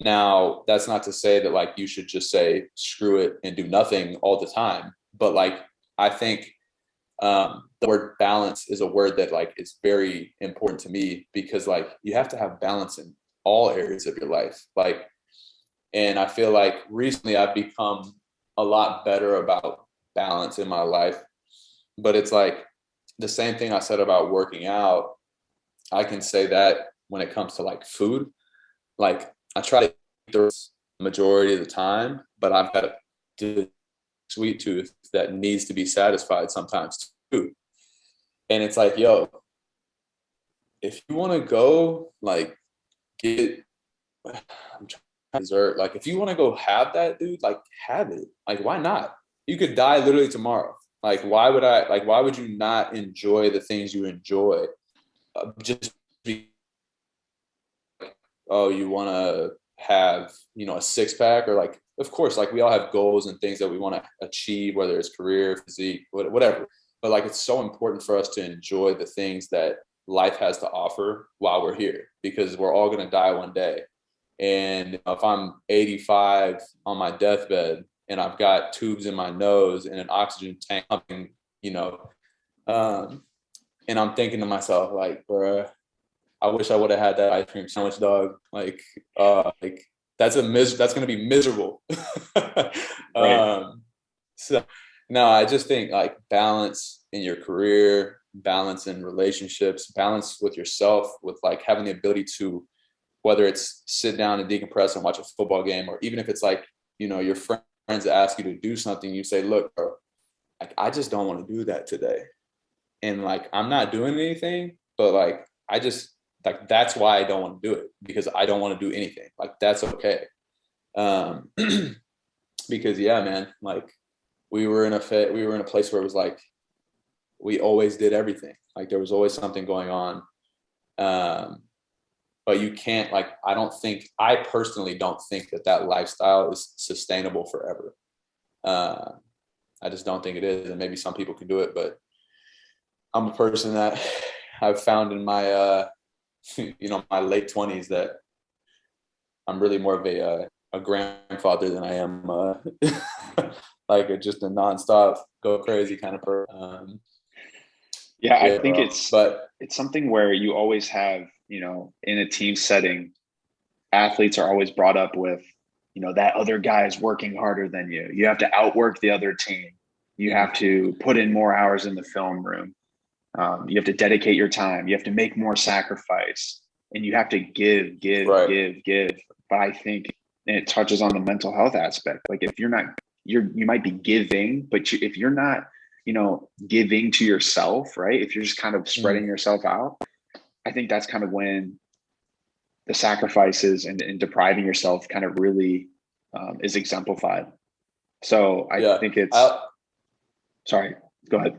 S2: Now, that's not to say that like you should just say screw it and do nothing all the time, but like I think the word balance is a word that like is very important to me, because like you have to have balance in all areas of your life. Like, and I feel like recently I've become a lot better about balance in my life, but it's like the same thing I said about working out. I can say that when it comes to like food, like I try to eat the majority of the time, but I've got a sweet tooth that needs to be satisfied sometimes too. And it's like, yo, if you want to go like get, I'm trying dessert, like if you want to go have that, dude, like have it. Like, why not? You could die literally tomorrow. Like, why would you not enjoy the things you enjoy? Just be, oh, you want to have, you know, a 6-pack, or like, of course, like we all have goals and things that we want to achieve, whether it's career, physique, whatever. But like, it's so important for us to enjoy the things that life has to offer while we're here, because we're all going to die one day. And if I'm 85 on my deathbed and I've got tubes in my nose and an oxygen tank pumping, you know, and I'm thinking to myself, like, bruh, I wish I would have had that ice cream sandwich, dog. Like that's going to be miserable.
S1: Right.
S2: So no, I just think like balance in your career, balance in relationships, balance with yourself, with like having the ability to, whether it's sit down and decompress and watch a football game, or even if it's like, you know, your friends ask you to do something, you say, look, bro, like, I just don't want to do that today. And like, I'm not doing anything, but like, I just, like, that's why I don't want to do it, because I don't want to do anything. Like, that's okay. Because yeah, man, like we were in a place where it was like, we always did everything. Like there was always something going on. But you can't, like, I personally don't think that lifestyle is sustainable forever. I just don't think it is. And maybe some people can do it, but I'm a person that I've found in my, you know, my late 20s that I'm really more of a grandfather than I am like just a nonstop go crazy kind of person.
S1: Yeah, I think
S2: bro.
S1: it's something where you always have, you know, in a team setting, athletes are always brought up with, you know, that other guy is working harder than you. You have to outwork the other team. You have to put in more hours in the film room. You have to dedicate your time. You have to make more sacrifice, and you have to give. But I think, and it touches on the mental health aspect. Like if you're not, you might be giving, but if you're not, you know, giving to yourself, right? If you're just kind of spreading yourself out, I think that's kind of when the sacrifices and depriving yourself kind of really is exemplified. So I
S2: yeah,
S1: think sorry, go ahead.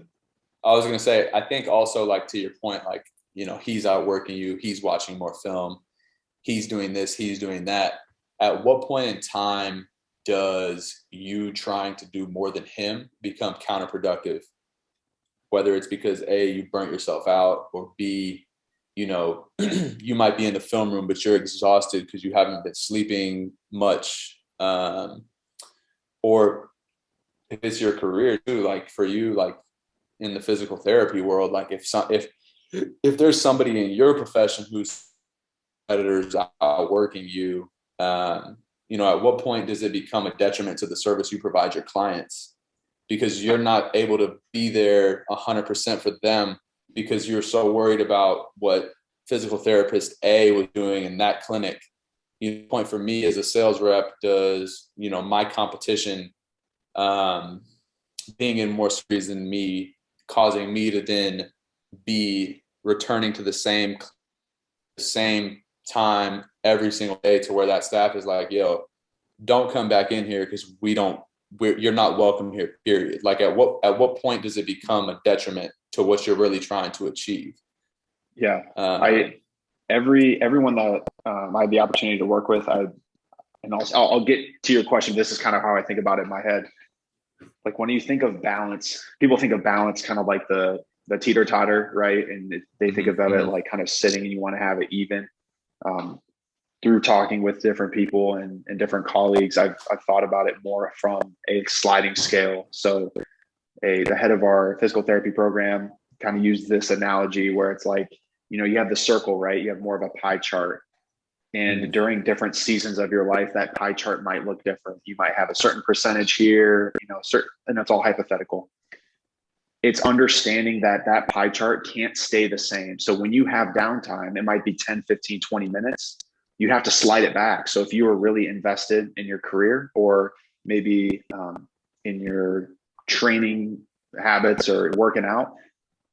S2: I was going to say, I think also, like, to your point, like, you know, he's outworking you, he's watching more film, he's doing this, he's doing that. At what point in time does you trying to do more than him become counterproductive? Whether it's because A, you burnt yourself out, or B, you know, you might be in the film room, but you're exhausted because you haven't been sleeping much. Or if it's your career too, like for you, like in the physical therapy world, like if there's somebody in your profession whose competitors outworking you, you know, at what point does it become a detriment to the service you provide your clients? Because you're not able to be there 100% for them because you're so worried about what physical therapist A was doing in that clinic. You know, point for me as a sales rep, does, you know, my competition being in more surgeries than me, causing me to then be returning to the same time every single day to where that staff is like, yo, don't come back in here because you're not welcome here, period. Like at what point does it become a detriment to what you're really trying to achieve?
S1: Yeah. Everyone that I had the opportunity to work with, and I'll get to your question. This is kind of how I think about it in my head. Like when you think of balance, people think of balance kind of like the teeter-totter, right? And they think about it like kind of sitting, and you want to have it even. Through talking with different people and different colleagues, I've thought about it more from a sliding scale. So the head of our physical therapy program kind of used this analogy where it's like, you have the circle, right? You have more of a pie chart. And during different seasons of your life, that pie chart might look different. You might have a certain percentage here, and that's all hypothetical. It's understanding that pie chart can't stay the same. So when you have downtime, it might be 10, 15, 20 minutes. You have to slide it back. So if you were really invested in your career, or maybe in your training habits or working out,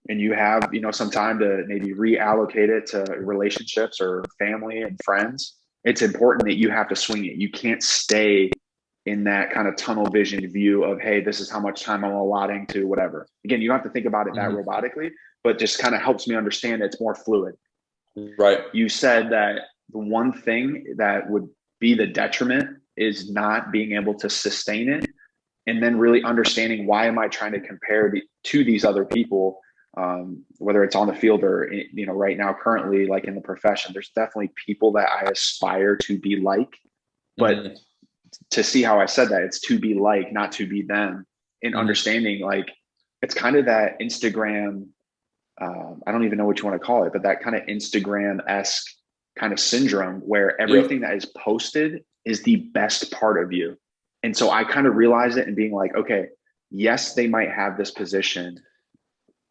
S1: and you have, some time to maybe reallocate it to relationships or family and friends, it's important that you have to swing it. You can't stay in that kind of tunnel vision view of, hey, this is how much time I'm allotting to whatever. Again, you don't have to think about it that robotically, but just kind of helps me understand it's more fluid.
S2: Right.
S1: You said that the one thing that would be the detriment is not being able to sustain it, and then really understanding, why am I trying to compare to these other people, whether it's on the field or, right now, currently, like in the profession. There's definitely people that I aspire to be like, but to see how I said that, it's to be like, not to be them, and understanding, like, it's kind of that Instagram, I don't even know what you want to call it, but that kind of Instagram-esque kind of syndrome where everything that is posted is the best part of you. And so I kind of realized it and being like, okay, yes, they might have this position,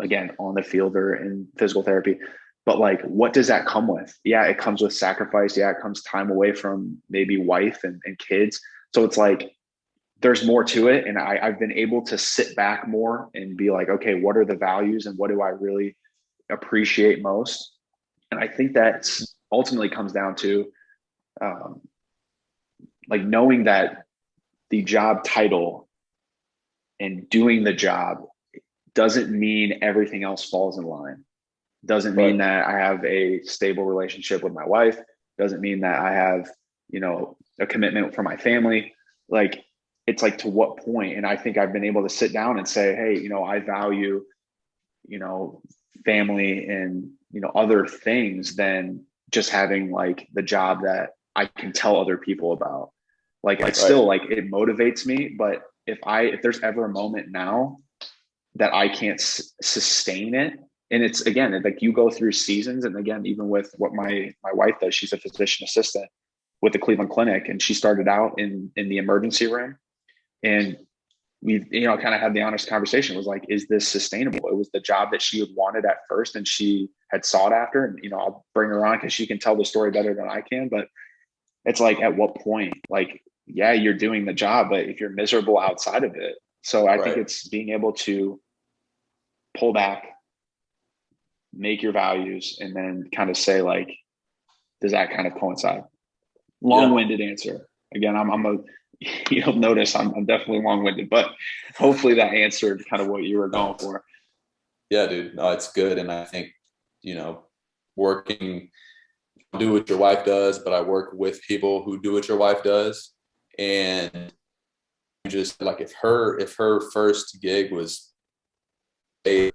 S1: again, on the field or in physical therapy, but like, what does that come with? Yeah, it comes with sacrifice. Yeah, it comes time away from maybe wife and kids. So it's like, there's more to it. And I've been able to sit back more and be like, okay, what are the values and what do I really appreciate most? And I think that ultimately comes down to like knowing that the job title and doing the job doesn't mean everything else falls in line. Doesn't mean that I have a stable relationship with my wife. Doesn't mean that I have, a commitment for my family. Like, it's like, to what point? And I think I've been able to sit down and say, hey, I value, family and, other things than just having like the job that I can tell other people about. Like, it's still like, it motivates me. But if there's ever a moment now that I can't sustain it, and it's, again, like, you go through seasons. And again, even with what my wife does, she's a physician assistant with the Cleveland Clinic, and she started out in the emergency room. And we've, kind of had the honest conversation. It was like, is this sustainable? It was the job that she had wanted at first and she had sought after. And, I'll bring her on because she can tell the story better than I can. But it's like, at what point, like, yeah, you're doing the job, but if you're miserable outside of it. So I think it's being able to pull back, make your values, and then kind of say, like, does that kind of coincide? Long-winded answer. Again, you'll notice I'm definitely long-winded, but hopefully that answered kind of what you were going for.
S2: Yeah, dude. No, it's good. And I think, working, do what your wife does, but I work with people who do what your wife does. And just like, if her first gig was paid,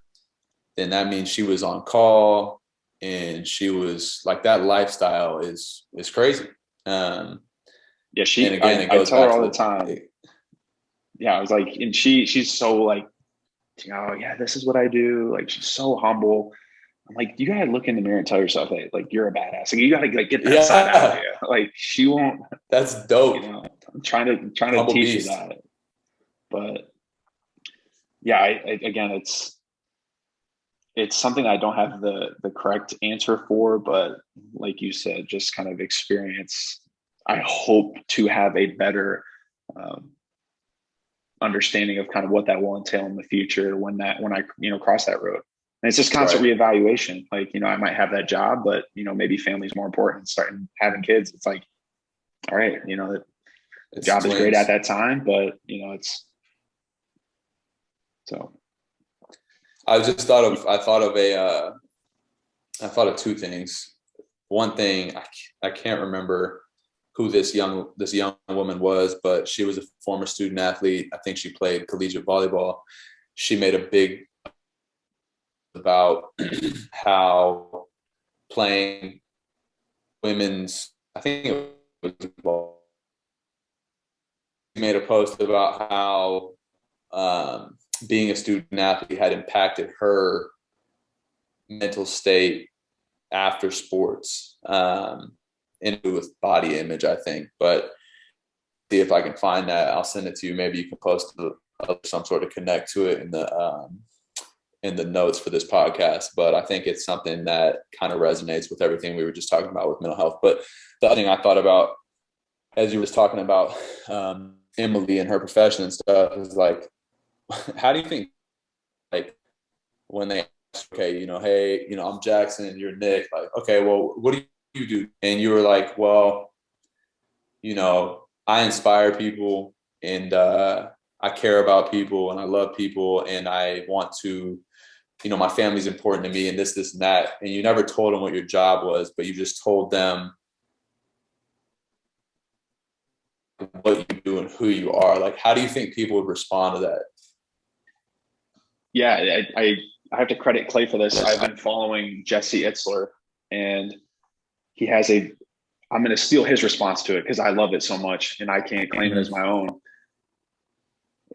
S2: then that means she was on call, and she was like, that lifestyle is crazy. Yeah,
S1: and again,
S2: it goes
S1: I tell her
S2: back
S1: all
S2: to
S1: the time. Yeah, I was like, and she's so like, yeah, this is what I do. Like, she's so humble. I'm like, you gotta look in the mirror and tell yourself, hey, like, you're a badass. Like, you gotta like get that side out of you. Like, she won't.
S2: That's dope.
S1: I'm trying to
S2: Humble
S1: teach
S2: beast.
S1: her that. But yeah, again, it's something I don't have the correct answer for, but like you said, just kind of experience. I hope to have a better understanding of kind of what that will entail in the future when I cross that road. And it's just constant reevaluation. Like, you know, I might have that job, but, you know, maybe family's more important. Starting having kids, it's like, all right, you know, the job is great at that time, but, you know, it's so.
S2: I thought of two things. One thing, I can't remember who this young woman was, but she was a former student athlete. I think she played collegiate volleyball. She made a big about how playing women's, I think it was ball. She made a post about how being a student athlete had impacted her mental state after sports, and with body image, I think. But see if I can find that. I'll send it to you. Maybe you can post some sort of connect to it in the notes for this podcast. But I think it's something that kind of resonates with everything we were just talking about with mental health. But the other thing I thought about as you was talking about Emily and her profession and stuff is like, how do you think, like, when they ask, okay, you know, hey, you know, I'm Jackson, you're Nick, like, okay, well, what do you do? And you were like, well, you know, I inspire people, and I care about people, and I love people, and I want to, you know, my family's important to me, and this, and that. And you never told them what your job was, but you just told them what you do and who you are. Like, how do you think people would respond to that?
S1: Yeah, I have to credit Clay for this. I've been following Jesse Itzler, and he has I'm going to steal his response to it because I love it so much and I can't claim it as my own.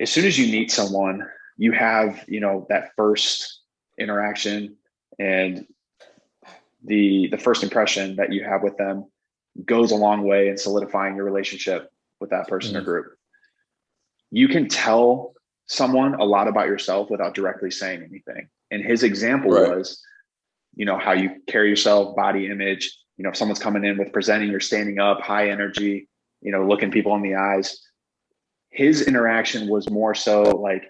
S1: As soon as you meet someone, you have, you know, that first interaction, and the first impression that you have with them goes a long way in solidifying your relationship with that person or group. You can tell someone a lot about yourself without directly saying anything. And his example was, you know, how you carry yourself, body image. You know, if someone's coming in with presenting, you're standing up, high energy, you know, looking people in the eyes. His interaction was more so like,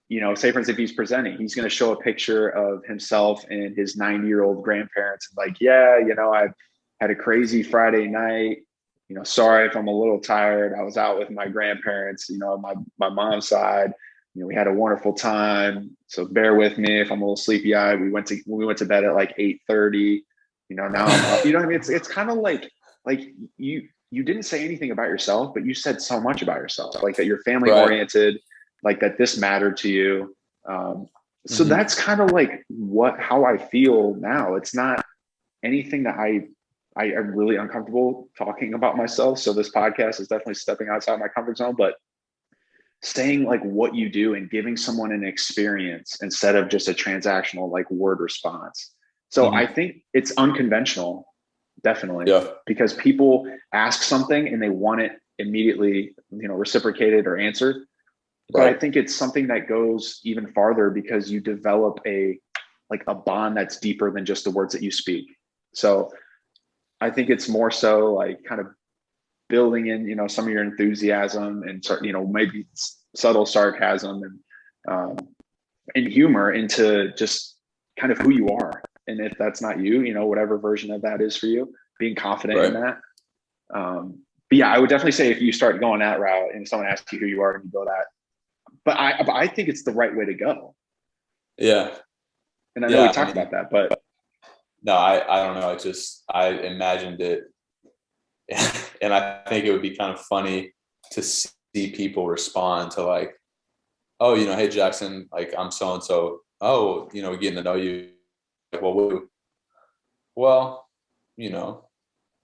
S1: you know, say for instance, if he's presenting, he's going to show a picture of himself and his 90-year-old grandparents. Like, yeah, you know, I've had a crazy Friday night. You know, sorry if I'm a little tired. I was out with my grandparents, you know, my mom's side. You know, we had a wonderful time. So bear with me if I'm a little sleepy eyed. We went to bed at like 8:30. You know, now I'm up. You know what I mean? It's kind of like you didn't say anything about yourself, but you said so much about yourself, like that you're family oriented, like that this mattered to you. So that's kind of like how I feel now. It's not anything that I'm really uncomfortable talking about myself. So this podcast is definitely stepping outside my comfort zone, but saying like what you do and giving someone an experience instead of just a transactional like word response. So I think it's unconventional, definitely, because people ask something and they want it immediately, you know, reciprocated or answered. But I think it's something that goes even farther because you develop a bond that's deeper than just the words that you speak. So I think it's more so like kind of building in, you know, some of your enthusiasm and, you know, maybe subtle sarcasm and humor into just kind of who you are. And if that's not you, you know, whatever version of that is for you, being confident in that. But yeah, I would definitely say if you start going that route and someone asks you who you are and you go that, but I think it's the right way to go.
S2: Yeah.
S1: And I know we talked about that, but
S2: no, I don't know. I imagined it. And I think it would be kind of funny to see people respond to like, oh, you know, hey, Jackson, like I'm so-and-so. Oh, you know, getting to know you. Like, well, you know,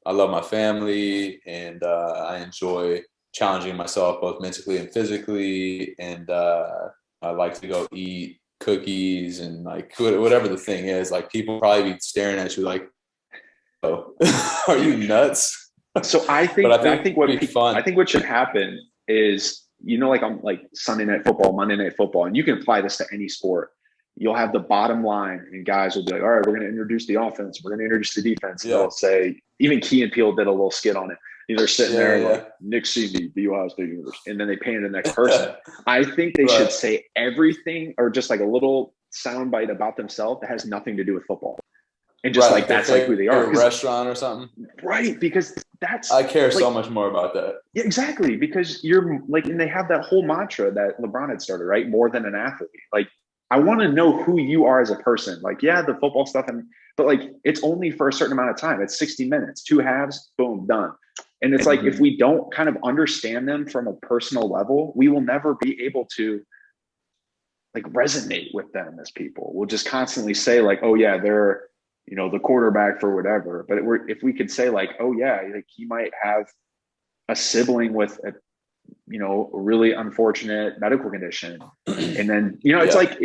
S2: I love my family and I enjoy challenging myself both mentally and physically. And I like to go eat cookies and like whatever the thing is. Like people probably be staring at you like, oh, are you nuts?
S1: So I think what should happen is, you know, like I'm like Sunday Night Football, Monday Night Football, and you can apply this to any sport. You'll have the bottom line and guys will be like, all right, we're going to introduce the offense. We're going to introduce the defense. And they'll say, even Key and Peele did a little skit on it. They're sitting there like, Nick Seavey, the Ohio State University. And then they painted the next person. I think they should say everything or just like a little soundbite about themselves that has nothing to do with football. And just like, that's like who they are.
S2: Restaurant or something.
S1: Right. Because that's,
S2: I care so much more about that.
S1: Yeah, exactly. Because you're like, and they have that whole mantra that LeBron had started, right? More than an athlete. Like, I want to know who you are as a person. Like, yeah, the football stuff, but like, it's only for a certain amount of time. It's 60 minutes, 2 halves, boom, done. And it's like, if we don't kind of understand them from a personal level, we will never be able to like resonate with them as people. We'll just constantly say like, oh yeah, they're, you know, the quarterback for whatever. But if we could say like, oh yeah, like he might have a sibling with a, you know, a really unfortunate medical condition. And then, you know, it's like,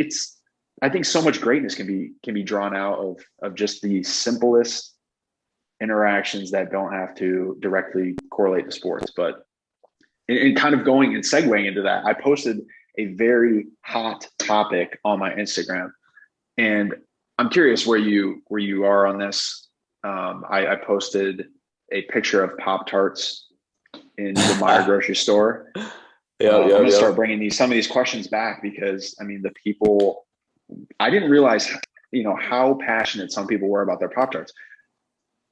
S1: I think so much greatness can be drawn out of just the simplest interactions that don't have to directly correlate to sports. But and kind of going and segueing into that, I posted a very hot topic on my Instagram, and I'm curious where you are on this. I posted a picture of Pop-Tarts in the Meyer grocery store. I'm gonna start bringing some of these questions back, because I mean, the people, I didn't realize, you know, how passionate some people were about their Pop-Tarts.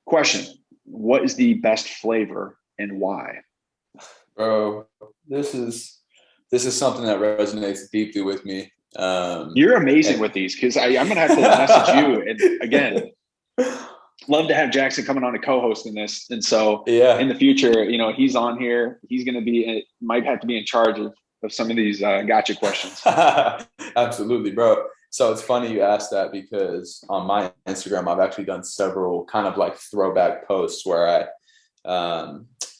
S1: Question: what is the best flavor and why?
S2: Bro, this is something that resonates deeply with me.
S1: You're amazing with these, because I'm gonna have to message you. And again, love to have Jackson coming on to co-host in this. And so in the future, you know, he's on here. He's gonna might have to be in charge of some of these gotcha questions.
S2: Absolutely, bro. So it's funny you asked that, because on my Instagram, I've actually done several kind of like throwback posts where I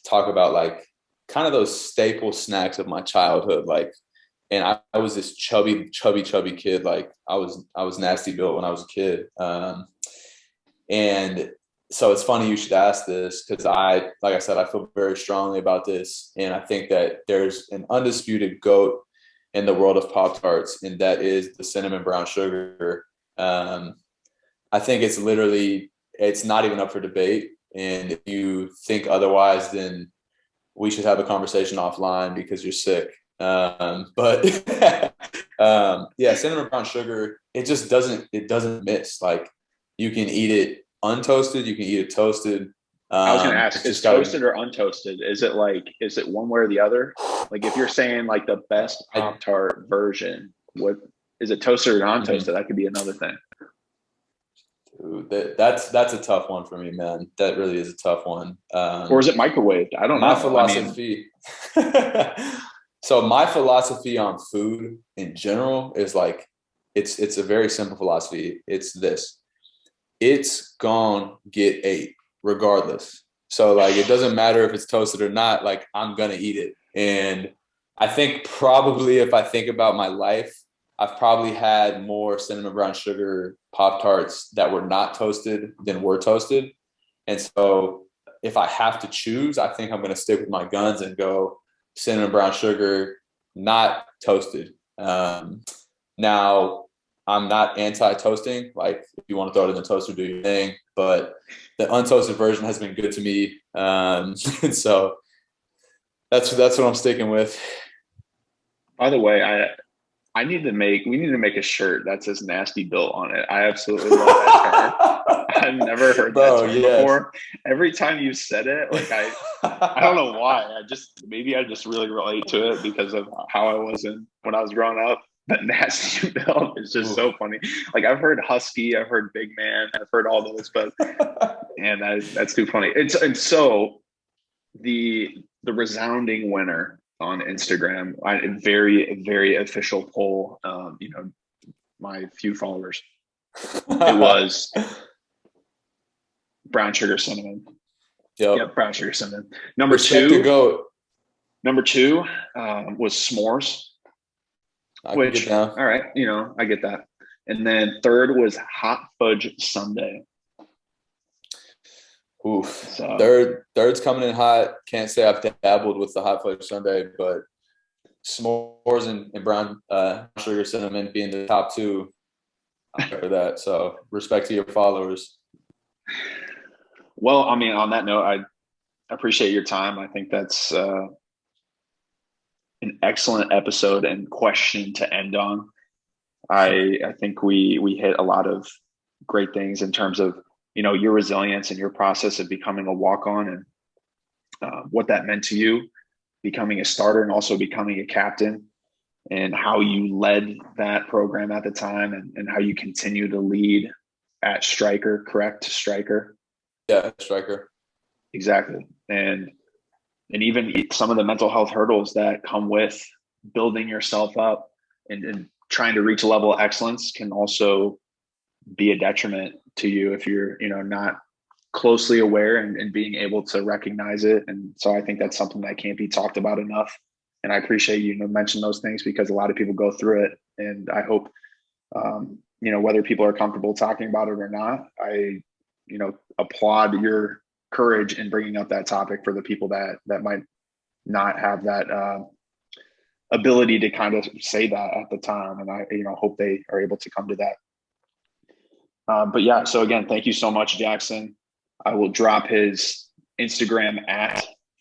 S2: talk about like kind of those staple snacks of my childhood. Like, and I was this chubby kid. Like I was nasty built when I was a kid. And so it's funny you should ask this, because like I said, I feel very strongly about this. And I think that there's an undisputed GOAT in the world of Pop-Tarts, and that is the cinnamon brown sugar. I think it's not even up for debate. And if you think otherwise, then we should have a conversation offline, because you're sick. But cinnamon brown sugar, it doesn't miss. Like, you can eat it untoasted, you can eat it toasted.
S1: I was going to ask, is toasted or untoasted? Is it one way or the other? Like, if you're saying like the best Pop-Tart version, what is it, toasted or non-toasted? That could be another thing.
S2: Dude, that's a tough one for me, man. That really is a tough one.
S1: Or is it microwaved? I don't know.
S2: My philosophy. So my philosophy on food in general is like, it's a very simple philosophy. It's this: it's gonna get ate regardless. So like, it doesn't matter if it's toasted or not. Like, I'm gonna eat it. And I think probably, if I think about my life, I've probably had more cinnamon brown sugar Pop-Tarts that were not toasted than were toasted. And so if I have to choose, I think I'm going to stick with my guns and go cinnamon brown sugar, not toasted. Now, I'm not anti-toasting. Like, if you want to throw it in the toaster, do your thing. But the untoasted version has been good to me. And so that's what I'm sticking with.
S1: By the way, we need to make a shirt that says nasty built on it. I absolutely love that term. I've never heard that term before. Every time you said it, like I don't know why. I just really relate to it because of how I was when I was growing up. But nasty built is just so funny. Like, I've heard husky, I've heard big man, I've heard all those, but and that's too funny. And so the resounding winner on Instagram, a very, very official poll, my few followers, it was brown sugar cinnamon. Yep, brown sugar cinnamon. Number two was s'mores. Which, all right, I get that. And then third was hot fudge sundae.
S2: Oof. So, third's coming in hot. Can't say I've dabbled with the hot fudge sundae, but s'mores and brown sugar cinnamon being the top two, I'm for that. So respect to your followers.
S1: Well, I mean, on that note, I appreciate your time. I think that's an excellent episode and question to end on. I think we hit a lot of great things in terms of, your resilience and your process of becoming a walk-on, and what that meant to you, becoming a starter and also becoming a captain, and how you led that program at the time, and how you continue to lead at Stryker, correct? Stryker.
S2: Yeah, Stryker.
S1: Exactly. And even some of the mental health hurdles that come with building yourself up, and trying to reach a level of excellence can also be a detriment to you if you're, not closely aware, and being able to recognize it. And so I think that's something that can't be talked about enough. And I appreciate you, mention those things, because a lot of people go through it. And I hope, whether people are comfortable talking about it or not, I, applaud your courage in bringing up that topic for the people that might not have that ability to kind of say that at the time. And I, hope they are able to come to that. But yeah, so again, thank you so much, Jackson. I will drop his Instagram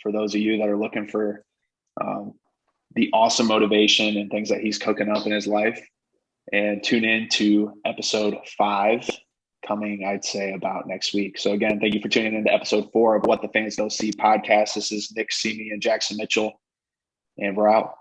S1: for those of you that are looking for the awesome motivation and things that he's cooking up in his life. And tune in to episode 5 coming, I'd say, about next week. So again, thank you for tuning in to episode 4 of What the Fans Don't See podcast. This is Nick Simi and Jackson Mitchell, and we're out.